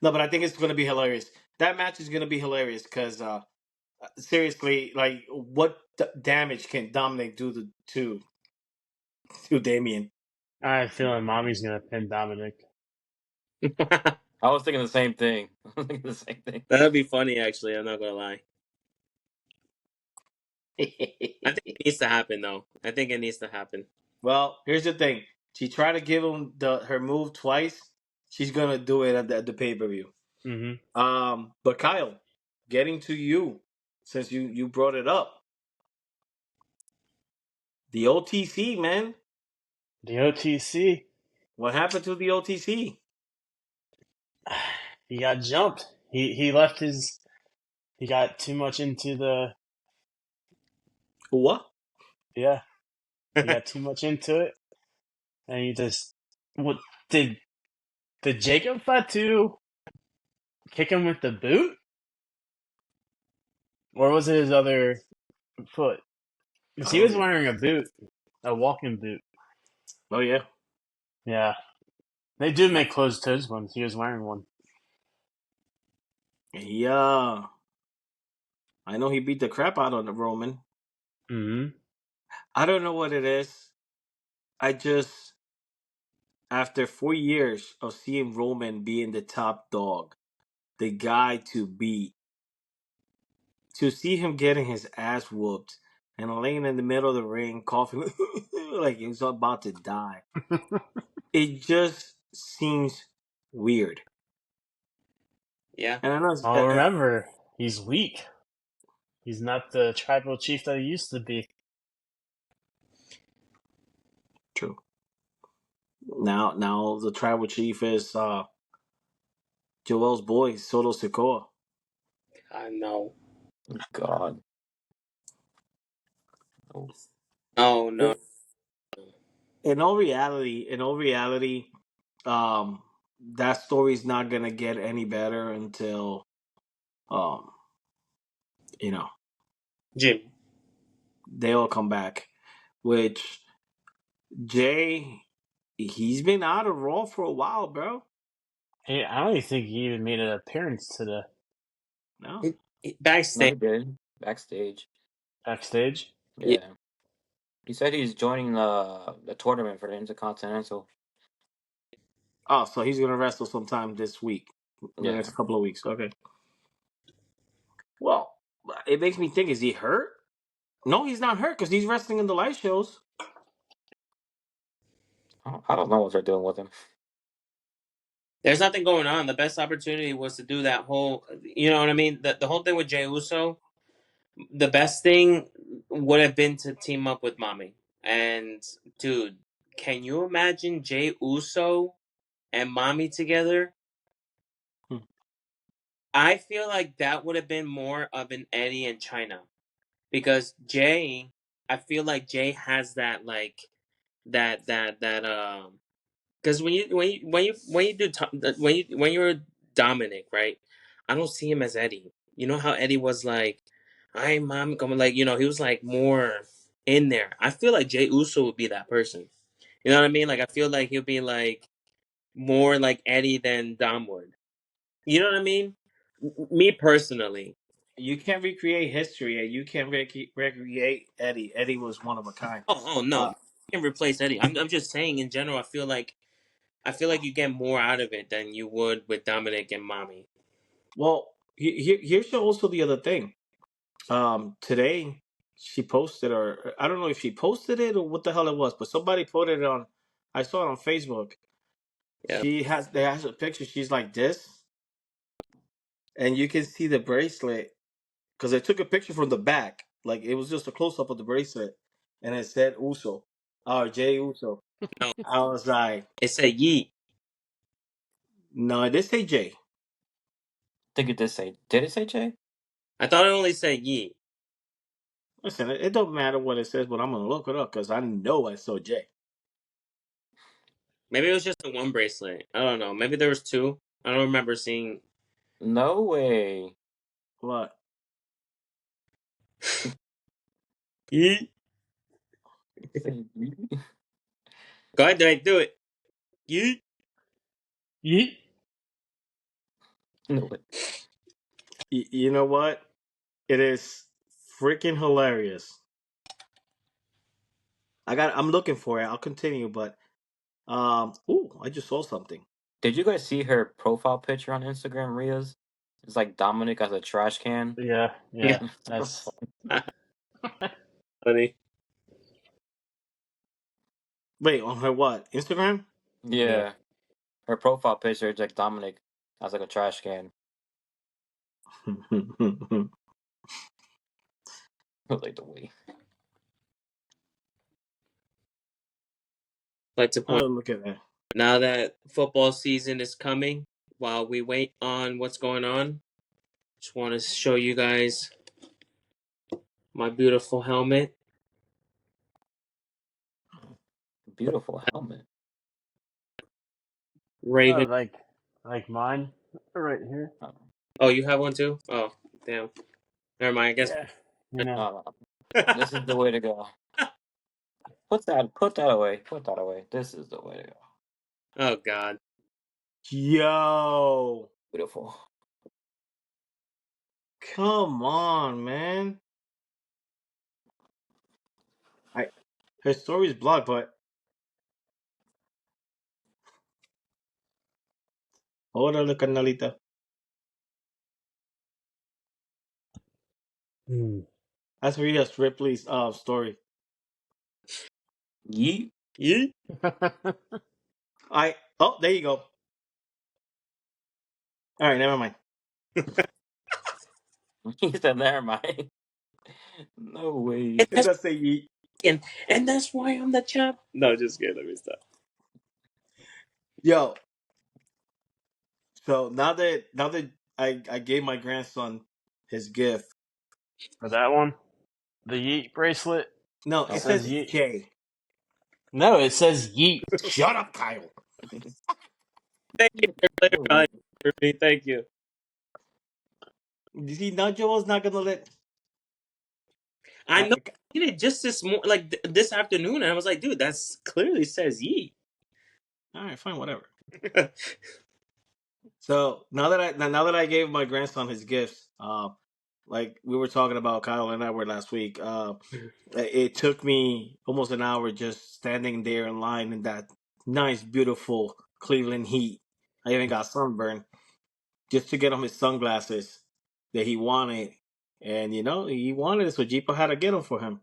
No, but I think it's gonna be hilarious. That match is gonna be hilarious because seriously, like, what damage can Dominik do to Damian? I have a feeling Mommy's gonna pin Dominik. I was thinking the same thing. I was thinking the same thing. That'd be funny, actually. I'm not gonna lie. I think it needs to happen, though. I think it needs to happen. Well, here's the thing. She tried to give him her move twice. She's gonna do it at the pay per view. Mm-hmm. But Kyle, getting to you, since you brought it up, the OTC, man. The OTC. What happened to the OTC? He got jumped. He left his. He got too much into the. What? Yeah, he got too much into it, and he just. What did Jacob Fatu kick him with the boot, or was it his other foot? Because he was wearing a boot, a walking boot. Oh yeah. Yeah, They do make closed-toed ones. He was wearing one. Yeah. I know he beat the crap out of the Roman. Mm-hmm. I don't know what it is. I just, after 4 years of seeing Roman being the top dog, the guy to beat, to see him getting his ass whooped and laying in the middle of the ring, coughing like he was about to die, it just seems weird. Yeah. And I know Oh, remember, he's weak. He's not the tribal chief that he used to be. true. Now the tribal chief is Joel's boy, Soto Sikoa. I know. God. Oh, Oh no. In all reality, that story's not gonna get any better until, um, you know, Jim. they all come back. Which Jay, he's been out of Raw for a while, bro. Hey, I don't even think he even made an appearance today. No, no, Backstage. he did. Backstage. Backstage. Yeah. Yeah. He said he's joining the tournament for the Intercontinental. oh, so he's gonna wrestle sometime this week, the Yeah. next couple of weeks. Okay. Well, it makes me think: is he hurt? No, he's not hurt because he's wrestling in the live shows. I don't know what they're doing with him. There's nothing going on. The best opportunity was to do that whole, you know what I mean? The whole thing with Jey Uso, the best thing would have been to team up with Mommy. And, dude, can you imagine Jey Uso and Mommy together? Hmm. I feel like that would have been more of an Eddie and China. Because Jay, I feel like Jay has that, like, because when you do when you're Dominik, right? I don't see him as Eddie. You know how Eddie was like, "I'm mom coming," like he was like more in there. I feel like Jey Uso would be that person. You know what I mean? Like I feel like he'll be like more like Eddie than Dom would. You know what I mean? Me personally. You can't recreate history, and you can't recreate Eddie. Eddie was one of a kind. Oh no, Uh, you can replace Eddie. I'm just saying in general. I feel like you get more out of it than you would with Dominik and Mommy. well, here's also the other thing. Today she posted, or I don't know if she posted it or what the hell it was, but somebody put it on. I saw it on Facebook. Yeah. They has a picture. She's like this, and you can see the bracelet because I took a picture from the back. Like it was just a close up of the bracelet, and it said Uso, or Jay Uso. No, I was like, it said Yeet. no, it did say Jay. I think it did say. Did it say Jay? I thought it only said Yeet. Listen, it don't matter what it says, but I'm gonna look it up because I know I saw Jay. Maybe it was just the one bracelet. I don't know. Maybe there was two. I don't remember seeing. No way. What? Yeet. Say- Go ahead, Drake, do it. Yeet. Yeet. no way. You know what? It is freaking hilarious. I'm looking for it. I'll continue, but ooh, I just saw something. Did you guys see her profile picture on Instagram, Ria's? It's like Dominik as a trash can. Yeah. Yeah. That's Funny. Wait, on her what? Instagram? Yeah. Her profile picture is like Dominik as like a trash can. Like the way. Like to point Oh, look at that. now that football season is coming, while we wait on what's going on, just want to show you guys my beautiful helmet. Beautiful helmet. Raven. like mine right here. Oh, Oh, you have one too? Oh, damn. Never mind. I guess. Yeah. You know. this is the way to go. Put that away. Put that away. This is the way to go. Oh God. Yo, Beautiful. come on, man. Her story's blocked, but órale, carnalita. That's Rhea Ripley's story. Yeet. Yeah. There you go. All right, never mind. He said, never mind. No way. And It that's, does say yeet. and that's why I'm the champ. No, just kidding. Let me stop. Yo, so now that I gave my grandson his gift. For that one, the Yeet bracelet. No, Oh. it Says says yeet. J. No, it says Yeet. Shut up, Kyle. Thank you for clarifying for me. Thank you. You see, now Joel's not gonna let. I know. I did it just this afternoon, and I was like, dude, that's clearly says ye. All right, fine, whatever. So now that I gave my grandson his gifts, like we were talking about, Kyle and I were last week. It took me almost an hour just standing there in line in that nice, beautiful Cleveland heat. I even got sunburned just to get him his sunglasses that he wanted, and he wanted it, so Jeepa had to get them for him.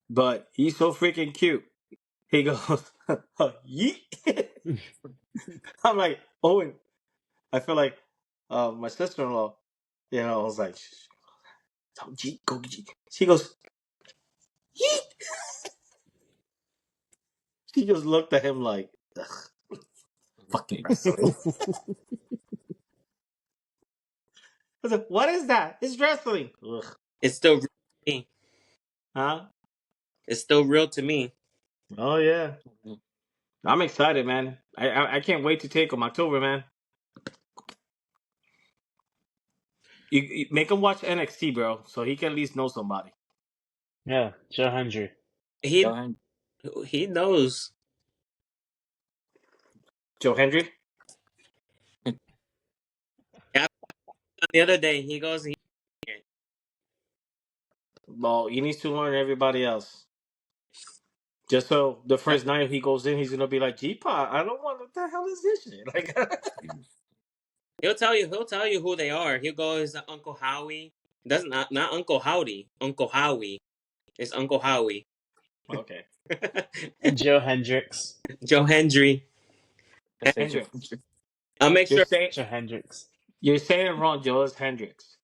But he's so freaking cute. He goes, yeet. I'm like, Owen. I feel like my sister-in-law. I was like, go G. She goes, yeet. She just looked at him like, ugh, fucking wrestling. I was like, what is that? It's wrestling. Ugh. It's still real to me. Huh? It's still real to me. Oh yeah. I'm excited, man. I can't wait to take him October, man. You make him watch NXT, bro, so he can at least know somebody. Yeah, Joe Hendry. He Go ahead. he knows. Joe Hendry. The other day, he goes, Well, he needs to learn everybody else. Just so the first night he goes in, he's gonna be like, "G-Pod, I don't want. What the hell is this shit?" Like, he'll tell you who they are. He'll go, is Uncle Howie. Doesn't not Uncle Howdy, Uncle Howie. It's Uncle Howie. okay, Joe Hendricks. Joe Hendry. Let's say Joe. Hendricks. I'll make You're sure. saying Joe Hendricks. you're saying it wrong, Joe. It's Hendricks.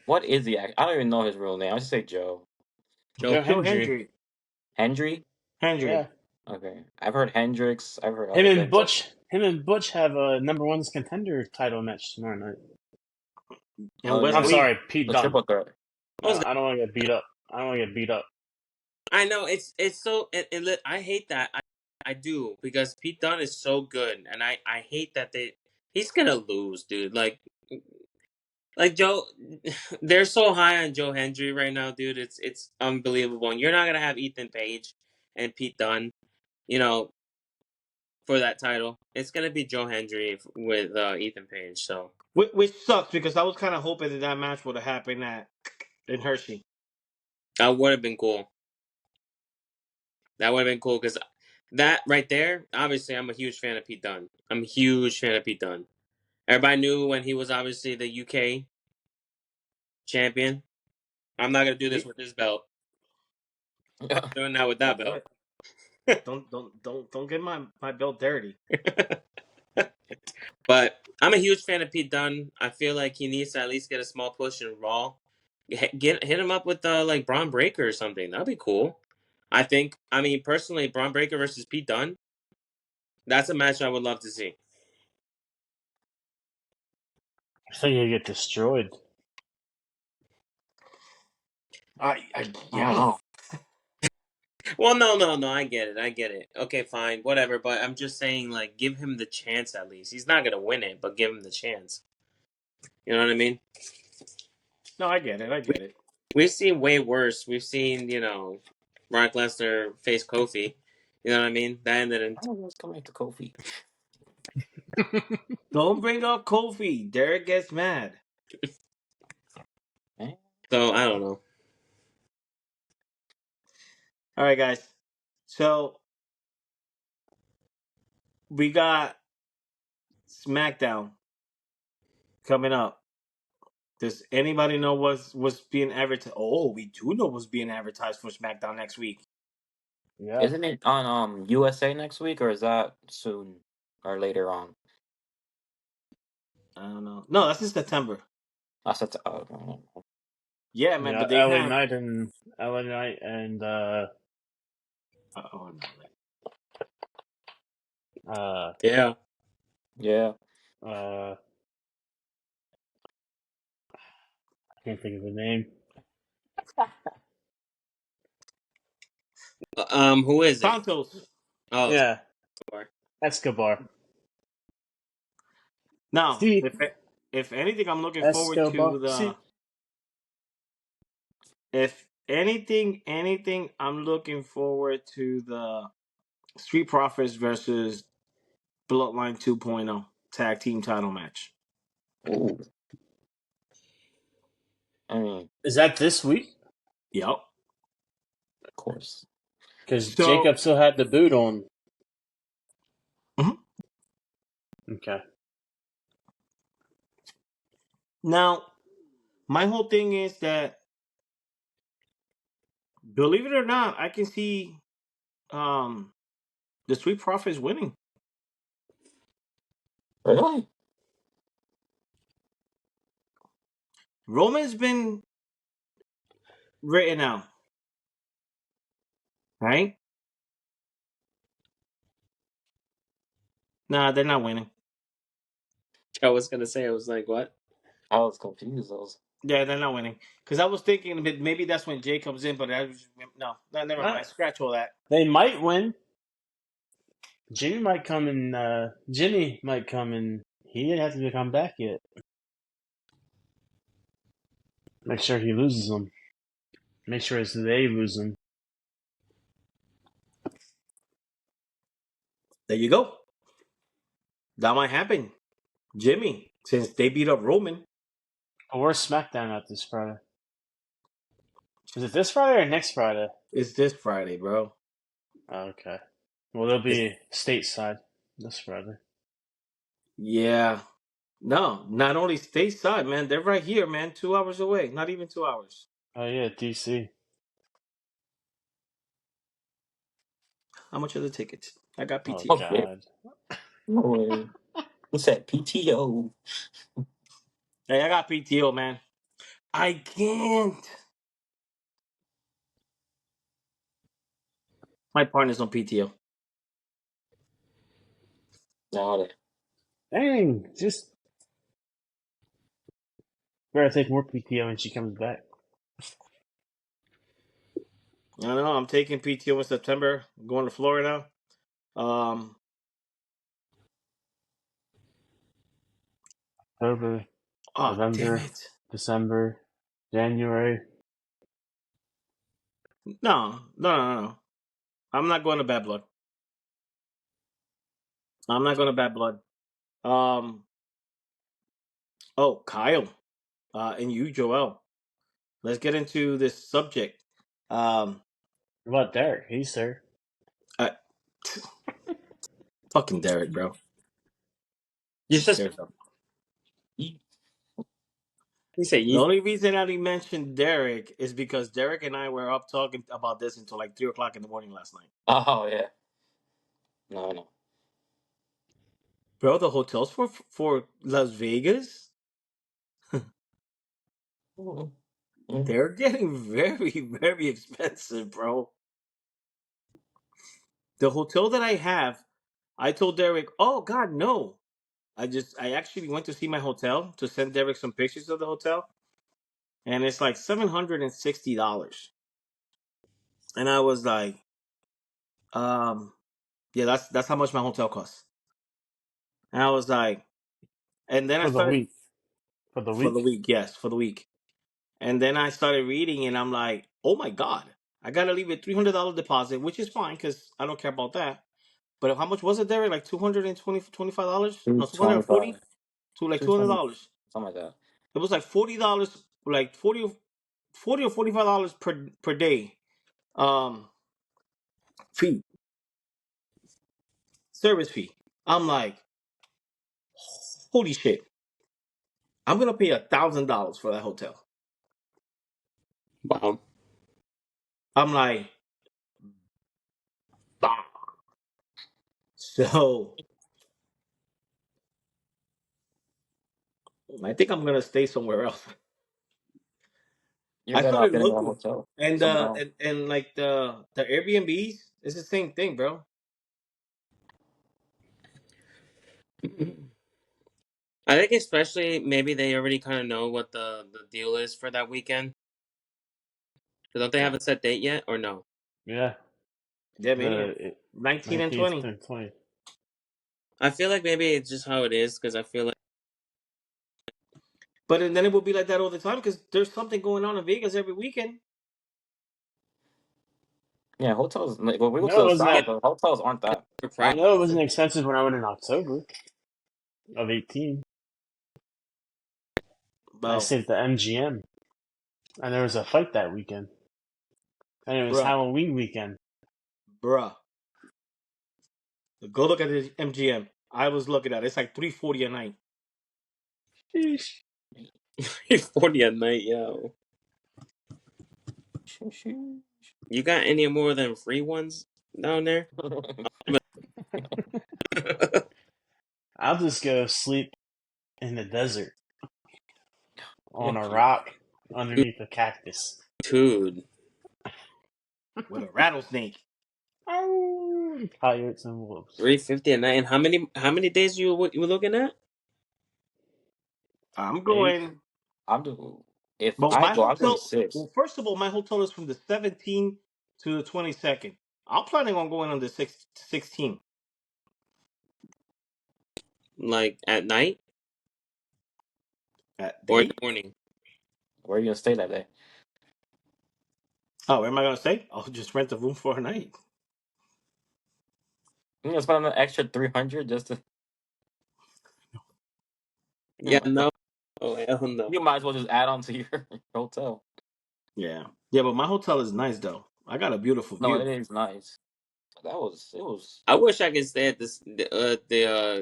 What is he? I don't even know his real name. I just say Joe. Joe Joe Hendry. Hendry? Yeah. Okay. I've heard Hendricks. I've heard Him other and things. Butch. Him and Butch have a number one contender title match tomorrow night. And Wes I'm Lee. sorry, Pete The Dunne. triple threat. I don't want to get beat up. I know it's so. I hate that. I do because Pete Dunne is so good, and I hate that he's gonna lose, dude. Like Joe, they're so high on Joe Hendry right now, dude. It's unbelievable, and you're not gonna have Ethan Page and Pete Dunne, you know, for that title. It's gonna be Joe Hendry with Ethan Page. So Which sucks because I was kind of hoping that match would have happened in Hershey. that would have been cool. That would have been cool because that right there, obviously, I'm a huge fan of Pete Dunne. I'm a huge fan of Pete Dunne. Everybody knew when he was obviously the UK champion. I'm not gonna do this with this belt. I'm doing that with that Don't do belt. it. Don't get my belt dirty. But I'm a huge fan of Pete Dunne. I feel like he needs to at least get a small push in Raw. Hit him up with like Braun Breaker or something. That'd be cool. I mean, personally, Braun Breaker versus Pete Dunne. That's a match I would love to see. I think you get destroyed. Yeah. Well, no. I get it. Okay, fine, whatever. But I'm just saying, like, give him the chance at least. He's not gonna win it, but give him the chance. You know what I mean? No, I get it. We've seen way worse. We've seen, Brock Lesnar face Kofi. You know what I mean? That ended in. Oh, let's come back to Kofi. Don't bring up Kofi. Derek gets mad. Man. So I don't know. All right, guys. So we got SmackDown coming up. Does anybody know what's being advertised? Oh, we do know what's being advertised for SmackDown next week. Yeah. Isn't it on USA next week, or is that soon or later on? I don't know. No, that's in September. I said, oh, Yeah, man. Yeah, But they have. LA Knight and Oh, Yeah. yeah. I can't think of the name. Who is it? Santos. Oh, Yeah, sorry. Escobar. Now, See, if anything, I'm looking forward Escobar. to the. See, If anything, I'm looking forward to the Street Profits versus Bloodline 2.0 tag team title match. Ooh. I mean, is that this week? Yep. of course. Because So Jacob still had the boot on. Mhm. Okay. now, my whole thing is that, believe it or not, I can see the Street Profits winning. Really? Roman's been written out, right? Nah, they're not winning. I was gonna say, I was like, what? I was confused. Yeah, they're not winning. Because I was thinking that maybe that's when Jay comes in, but no, never mind. Scratch all that. They might win. Jimmy might come and he didn't have to come back yet. Make sure he loses them. Make sure it's they lose them. There you go. That might happen. Jimmy, since they beat up Roman. Oh, where's SmackDown at this Friday? Is it this Friday or next Friday? It's this Friday, bro. Oh, okay. Well, they'll be stateside this Friday. Yeah. No, not only stateside, man. They're right here, man. 2 hours away. Not even 2 hours. Oh yeah, DC. How much are the tickets? I got Oh PTO. Okay. God. No way. What's that? PTO. Hey, I got PTO, man. I can't. My partner's on PTO. No, Dang, just better take more PTO when she comes back. I don't know. I'm taking PTO in September. I'm going to Florida. October, Oh, damn November, it. December, January. No. I'm not going to Bad Blood. I'm not going to Bad Blood. Oh, Kyle, and you, Joel. Let's get into this subject. What about Derek? He's there. Fucking Derek, bro. You just he, you say The you. only reason I didn't mention Derek is because Derek and I were up talking about this until like 3 o'clock in the morning last night. oh yeah. No. Bro, the hotels for Las Vegas, Mhm. they're getting very, very expensive, bro. The hotel that I have, I told Derek, oh God, no. I actually went to see my hotel to send Derek some pictures of the hotel, and it's like $760. And I was like, yeah, that's how much my hotel costs. And I was like, and then I For the started week. For the for the week? week, yes, for the week. And then I started reading, and I'm like, oh my God, I gotta leave a $300 deposit, which is fine because I don't care about that. But how much was it, Derek? Like $225? No, 240. 225, To like 220, $200. something like that. It was like $40, like 40 or $45 per day. Fee, service fee. I'm like, holy shit! I'm gonna pay $1,000 for that hotel. Wow. I'm like, bah. So I think I'm gonna stay somewhere else. You're I better off started getting a looking, hotel and somehow. like the Airbnbs, it's the same thing, bro. I think especially maybe they already kind of know what the deal is for that weekend. Don't they Yeah, have a set date yet, or no? Yeah, yeah, Mania, the 19 and 19th 20. and 20th. I feel like maybe it's just how it is because I feel like But then it will be like that all the time because there's something going on in Vegas every weekend. Yeah, hotels. Like, when we go No, to it the wasn't yeah, south, that. the hotels aren't that. for I price. know it wasn't expensive when I went in October of 18. I Well, stayed at the MGM, and there was a fight that weekend, and it was bruh, Halloween weekend. bruh, go look at the MGM. I was looking at it. It's like $340 a night. Sheesh. 40 a night, yo. You got any more than free ones down there? I'll just go sleep in the desert on a Jeez. rock underneath a cactus. Dude, With a rattlesnake. Oh, coyotes and wolves. 350 a night. And how many days you were looking at? I'm 8. going. I'm do if Well, I my go, I'm going hotel. 6. Well, first of all, my hotel is from the 17th to the 22nd. I'm planning on going on the 16th. Like at night At or in the day? morning? Where are you gonna stay that day? Oh, where am I gonna stay? I'll just rent a room for a night. You gonna spend an extra 300 just to? Yeah, Oh, no. Oh, hell no. You might as well just add on to your hotel. yeah, yeah, but my hotel is nice though. I got a beautiful No, it view. is nice. That was it was. I wish I could stay at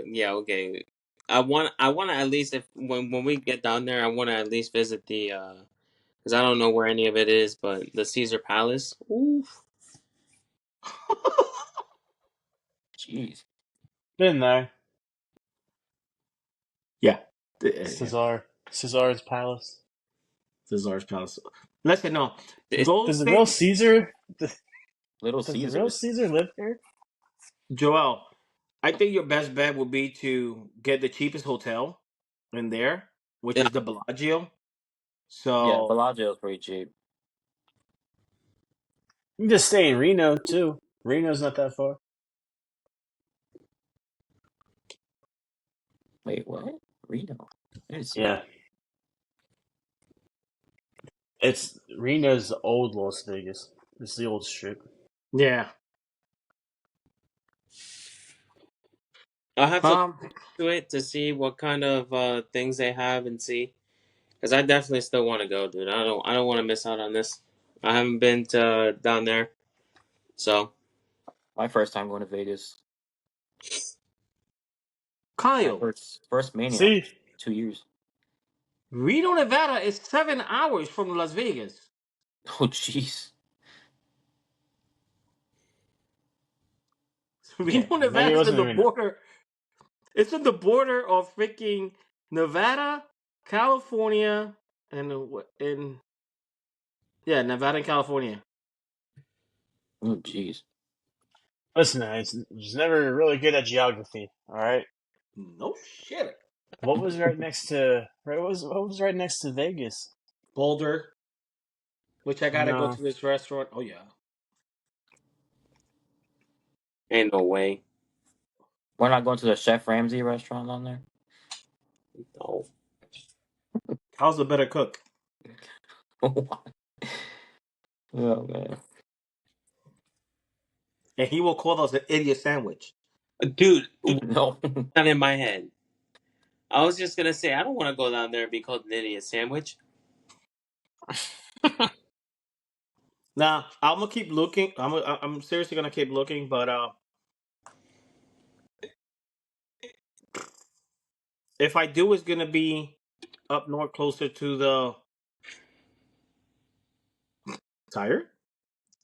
yeah, okay. I want to at least if when we get down there, I want to at least visit the because I don't know where any of it is, but the Caesar Palace. Oof. Jeez. Been there. Yeah, Caesar's palace. Cesar's Palace. Listen, no, It's, go Does the real stay, Caesar? Little Does the real Caesars. Caesar live here? Joel. I think your best bet would be to get the cheapest hotel in there, which yeah, is the Bellagio. Yeah, So Bellagio is pretty cheap. You can just stay in Reno too. Reno's not that far. Wait, what? Reno? I didn't see Yeah, that. it's Reno's the old Las Vegas. It's the old strip. yeah, I'll have to look um, to it to see what kind of things they have and see because I definitely still want to go, dude. I don't want to miss out on this. I haven't been to down there, so My first time going to Vegas. My Kyle, first mania after See, 2 years. Reno, Nevada is 7 hours from Las Vegas. Oh jeez. yeah, Reno, maybe Nevada it is in wasn't the Reno. border. It's in the border of freaking Nevada, California, and yeah, Nevada and California. Oh jeez. Listen, I was never really good at geography. All right, No shit. what was right next to what was right next to Vegas? Boulder, which I gotta go No, to this restaurant. Oh yeah. ain't no way. We're not going to the Chef Ramsay restaurant on there. No. How's the better cook? Oh man. and he will call us an idiot sandwich. Dude, No. not in my head. I was just gonna say I don't want to go down there and be called an idiot sandwich. Now I'm gonna keep looking. I'm seriously gonna keep looking, but if I do, it's gonna be up north, closer to the tired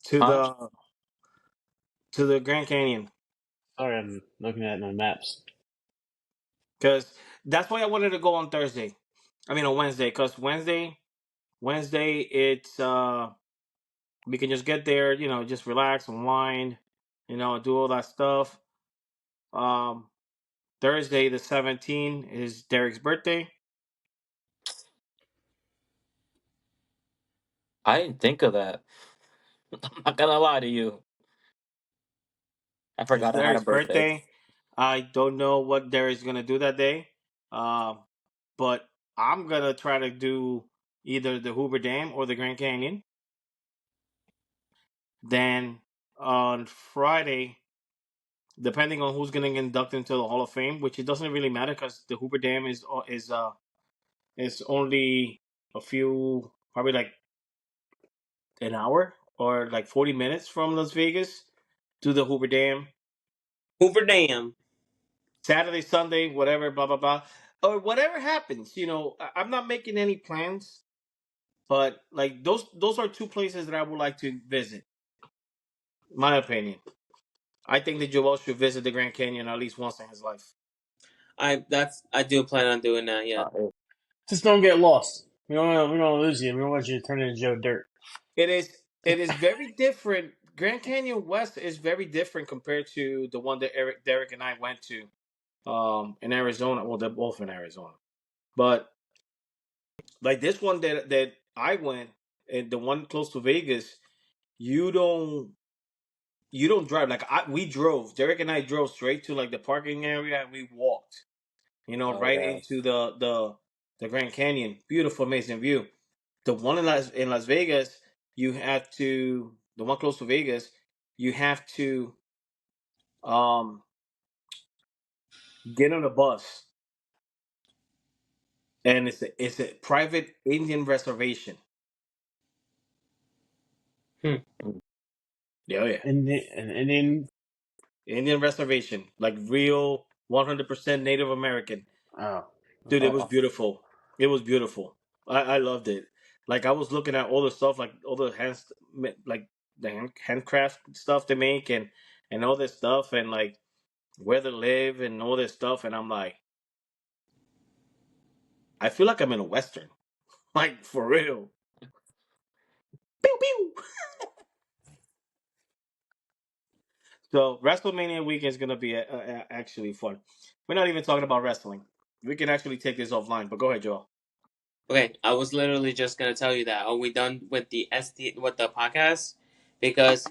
to Huh? the Grand Canyon, Sorry, I'm looking at my maps. because that's why I wanted to go on Thursday. I mean on Wednesday, because Wednesday it's we can just get there, just relax, unwind, do all that stuff. Um, Thursday the 17th is Derek's birthday. I didn't think of that. I'm not gonna lie to you. I It's forgot I had a Derek's birthday. birthday. I don't know what Derek's gonna do that day, um, but I'm gonna try to do either the Hoover Dam or the Grand Canyon. Then on Friday, depending on who's gonna get inducted into the Hall of Fame, which it doesn't really matter because the Hoover Dam is only a few, probably like an hour or like 40 minutes from Las Vegas to the Hoover Dam. Hoover Dam. Saturday, Sunday, whatever, blah blah blah, or whatever happens. I'm not making any plans, but like those are two places that I would like to visit. My opinion. I think that Joel should visit the Grand Canyon at least once in his life. I do plan on doing that. Yeah. Just don't get lost. We don't lose you. We don't want you to turn into Joe Dirt. It is very different. Grand Canyon West is very different compared to the one that Derek and I went to in Arizona. Well, they're both in Arizona. But like this one that I went, and the one close to Vegas, you don't drive. Like we drove. Derek and I drove straight to like the parking area, and we walked. Oh Right yeah. into the Grand Canyon. Beautiful, amazing view. The one in Las Vegas, you have to. The one close to Vegas, you have to um get on a bus, and it's a private Indian reservation. Hmm. Yeah, oh, yeah. Indian. Indian reservation, like real 100% Native American. Oh, Dude, it was Oh, beautiful. It was beautiful. I loved it. Like I was looking at all the stuff, like all the like the handcraft stuff they make, and all this stuff, and like where they live and all this stuff, and I'm like, I feel like I'm in a western, like for real. Pew pew. So WrestleMania weekend is gonna be actually fun. We're not even talking about wrestling. We can actually take this offline. But go ahead, Joel. Okay, I was literally just gonna tell you that. Are we done with the podcast? Because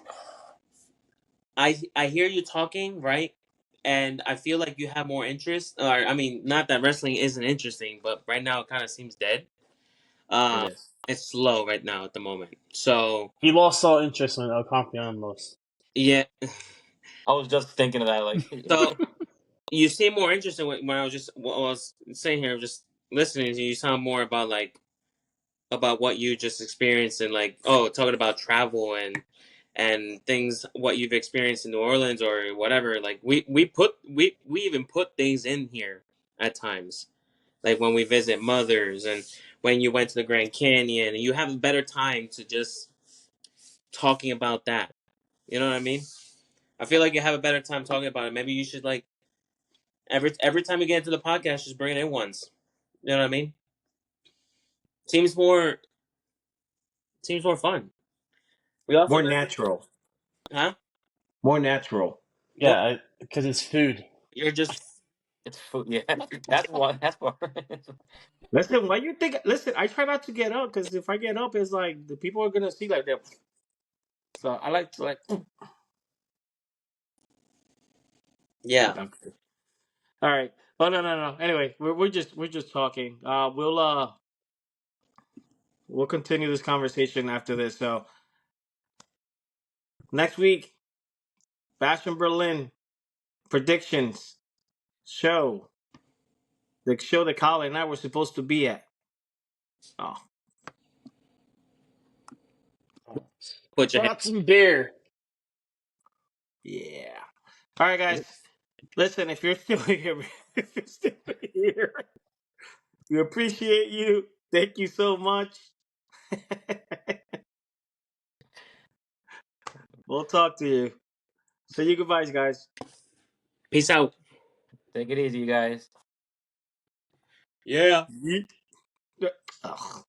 I hear you talking, right? And I feel like you have more interest. Or I mean, not that wrestling isn't interesting, but right now it kind of seems dead. It Uh, is. it's slow right now at the moment. So he lost all interest when El Campeon lost. yeah, I was just thinking of that. Like, so you seem more interested when I was saying here, just listening to you. You sound more about about what you just experienced and like talking about travel and things what you've experienced in New Orleans or whatever. Like we even put things in here at times, like when we visit mothers and when you went to the Grand Canyon, and you have a better time to just talking about that. You know what I mean? I feel like you have a better time talking about it. Maybe you should like every time you get into the podcast, just bring it in once. You know what I mean? Seems more seems more fun. We also More got natural. huh? More natural. Well, Yeah, because it's food. you're just it's food. Yeah, that's one. That's one. Listen, why you think? Listen, I try not to get up because if I get up, it's like the people are gonna see like that. So I like to like. yeah. All right. Oh no. Anyway, we're just talking. We'll continue this conversation after this. So next week, Fashion Berlin predictions show. The show that Colin and I were supposed to be at. Oh. Put your Got hands. some beer. Yeah. All right, guys. Listen, if you're still here, we appreciate you. Thank you so much. We'll talk to you. Say your goodbyes, guys. Peace out. Take it easy, you guys. Yeah. Yeet. Ugh.